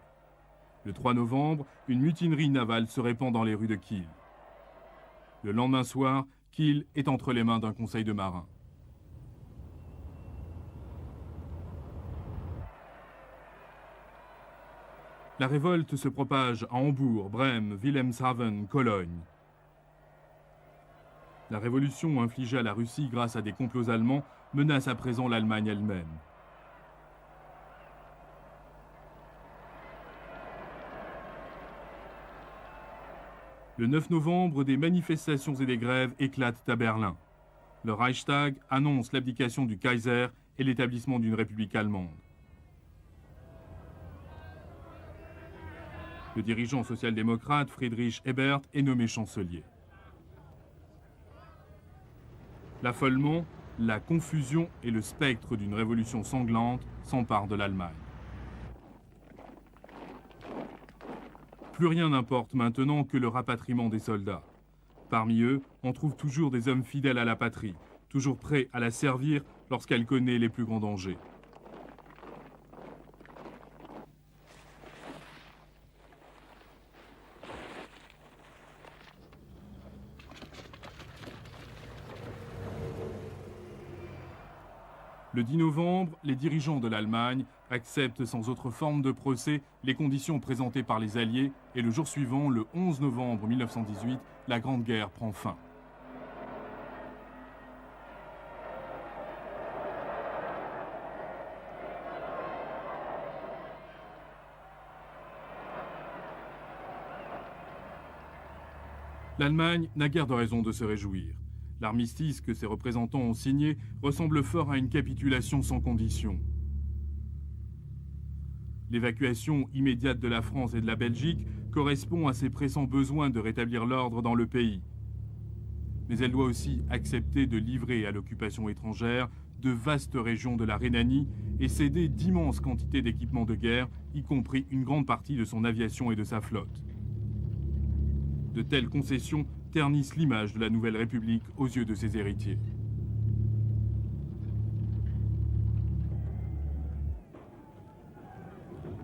Le 3 novembre, une mutinerie navale se répand dans les rues de Kiel. Le lendemain soir, Kiel est entre les mains d'un conseil de marins. La révolte se propage à Hambourg, Brême, Wilhelmshaven, Cologne. La révolution infligée à la Russie grâce à des complots allemands menace à présent l'Allemagne elle-même. Le 9 novembre, des manifestations et des grèves éclatent à Berlin. Le Reichstag annonce l'abdication du Kaiser et l'établissement d'une république allemande. Le dirigeant social-démocrate Friedrich Ebert est nommé chancelier. L'affolement, la confusion et le spectre d'une révolution sanglante s'emparent de l'Allemagne. Plus rien n'importe maintenant que le rapatriement des soldats. Parmi eux, on trouve toujours des hommes fidèles à la patrie, toujours prêts à la servir lorsqu'elle connaît les plus grands dangers. Le 10 novembre, les dirigeants de l'Allemagne acceptent sans autre forme de procès les conditions présentées par les Alliés et le jour suivant, le 11 novembre 1918, la Grande Guerre prend fin. L'Allemagne n'a guère de raison de se réjouir. L'armistice que ses représentants ont signé ressemble fort à une capitulation sans condition. L'évacuation immédiate de la France et de la Belgique correspond à ses pressants besoins de rétablir l'ordre dans le pays. Mais elle doit aussi accepter de livrer à l'occupation étrangère de vastes régions de la Rhénanie et céder d'immenses quantités d'équipements de guerre, y compris une grande partie de son aviation et de sa flotte. De telles concessions ternissent l'image de la Nouvelle République aux yeux de ses héritiers.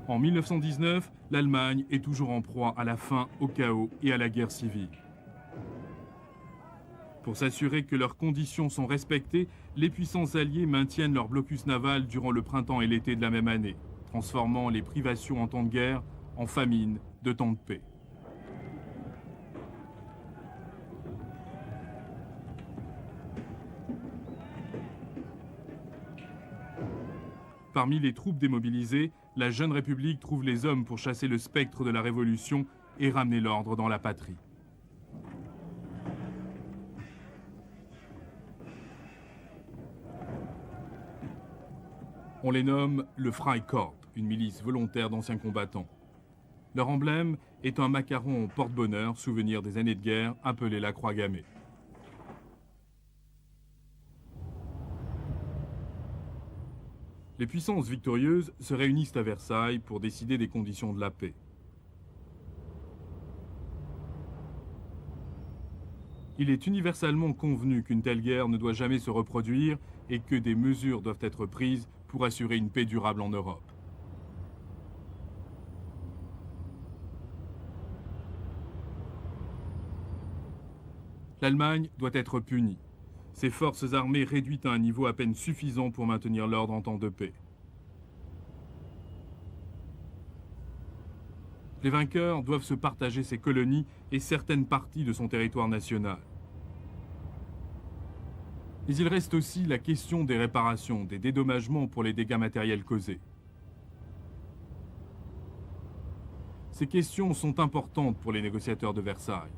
En 1919, l'Allemagne est toujours en proie à la faim, au chaos et à la guerre civile. Pour s'assurer que leurs conditions sont respectées, les puissances alliées maintiennent leur blocus naval durant le printemps et l'été de la même année, transformant les privations en temps de guerre en famine de temps de paix. Parmi les troupes démobilisées, la jeune République trouve les hommes pour chasser le spectre de la Révolution et ramener l'ordre dans la patrie. On les nomme le Freikorps, une milice volontaire d'anciens combattants. Leur emblème est un macaron en porte-bonheur, souvenir des années de guerre, appelé la croix gammée. Les puissances victorieuses se réunissent à Versailles pour décider des conditions de la paix. Il est universellement convenu qu'une telle guerre ne doit jamais se reproduire et que des mesures doivent être prises pour assurer une paix durable en Europe. L'Allemagne doit être punie. Ses forces armées réduites à un niveau à peine suffisant pour maintenir l'ordre en temps de paix. Les vainqueurs doivent se partager ses colonies et certaines parties de son territoire national. Mais il reste aussi la question des réparations, des dédommagements pour les dégâts matériels causés. Ces questions sont importantes pour les négociateurs de Versailles.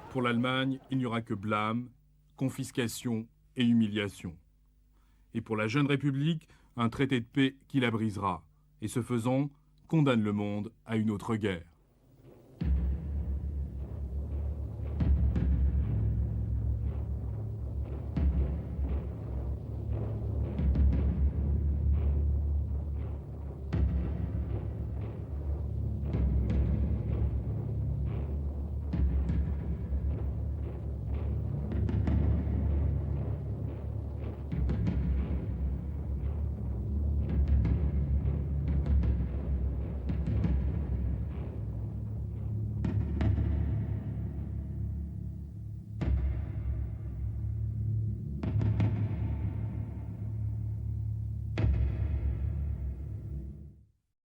Pour l'Allemagne, il n'y aura que blâme, confiscation et humiliation. Et pour la jeune République, un traité de paix qui la brisera, et ce faisant, condamne le monde à une autre guerre.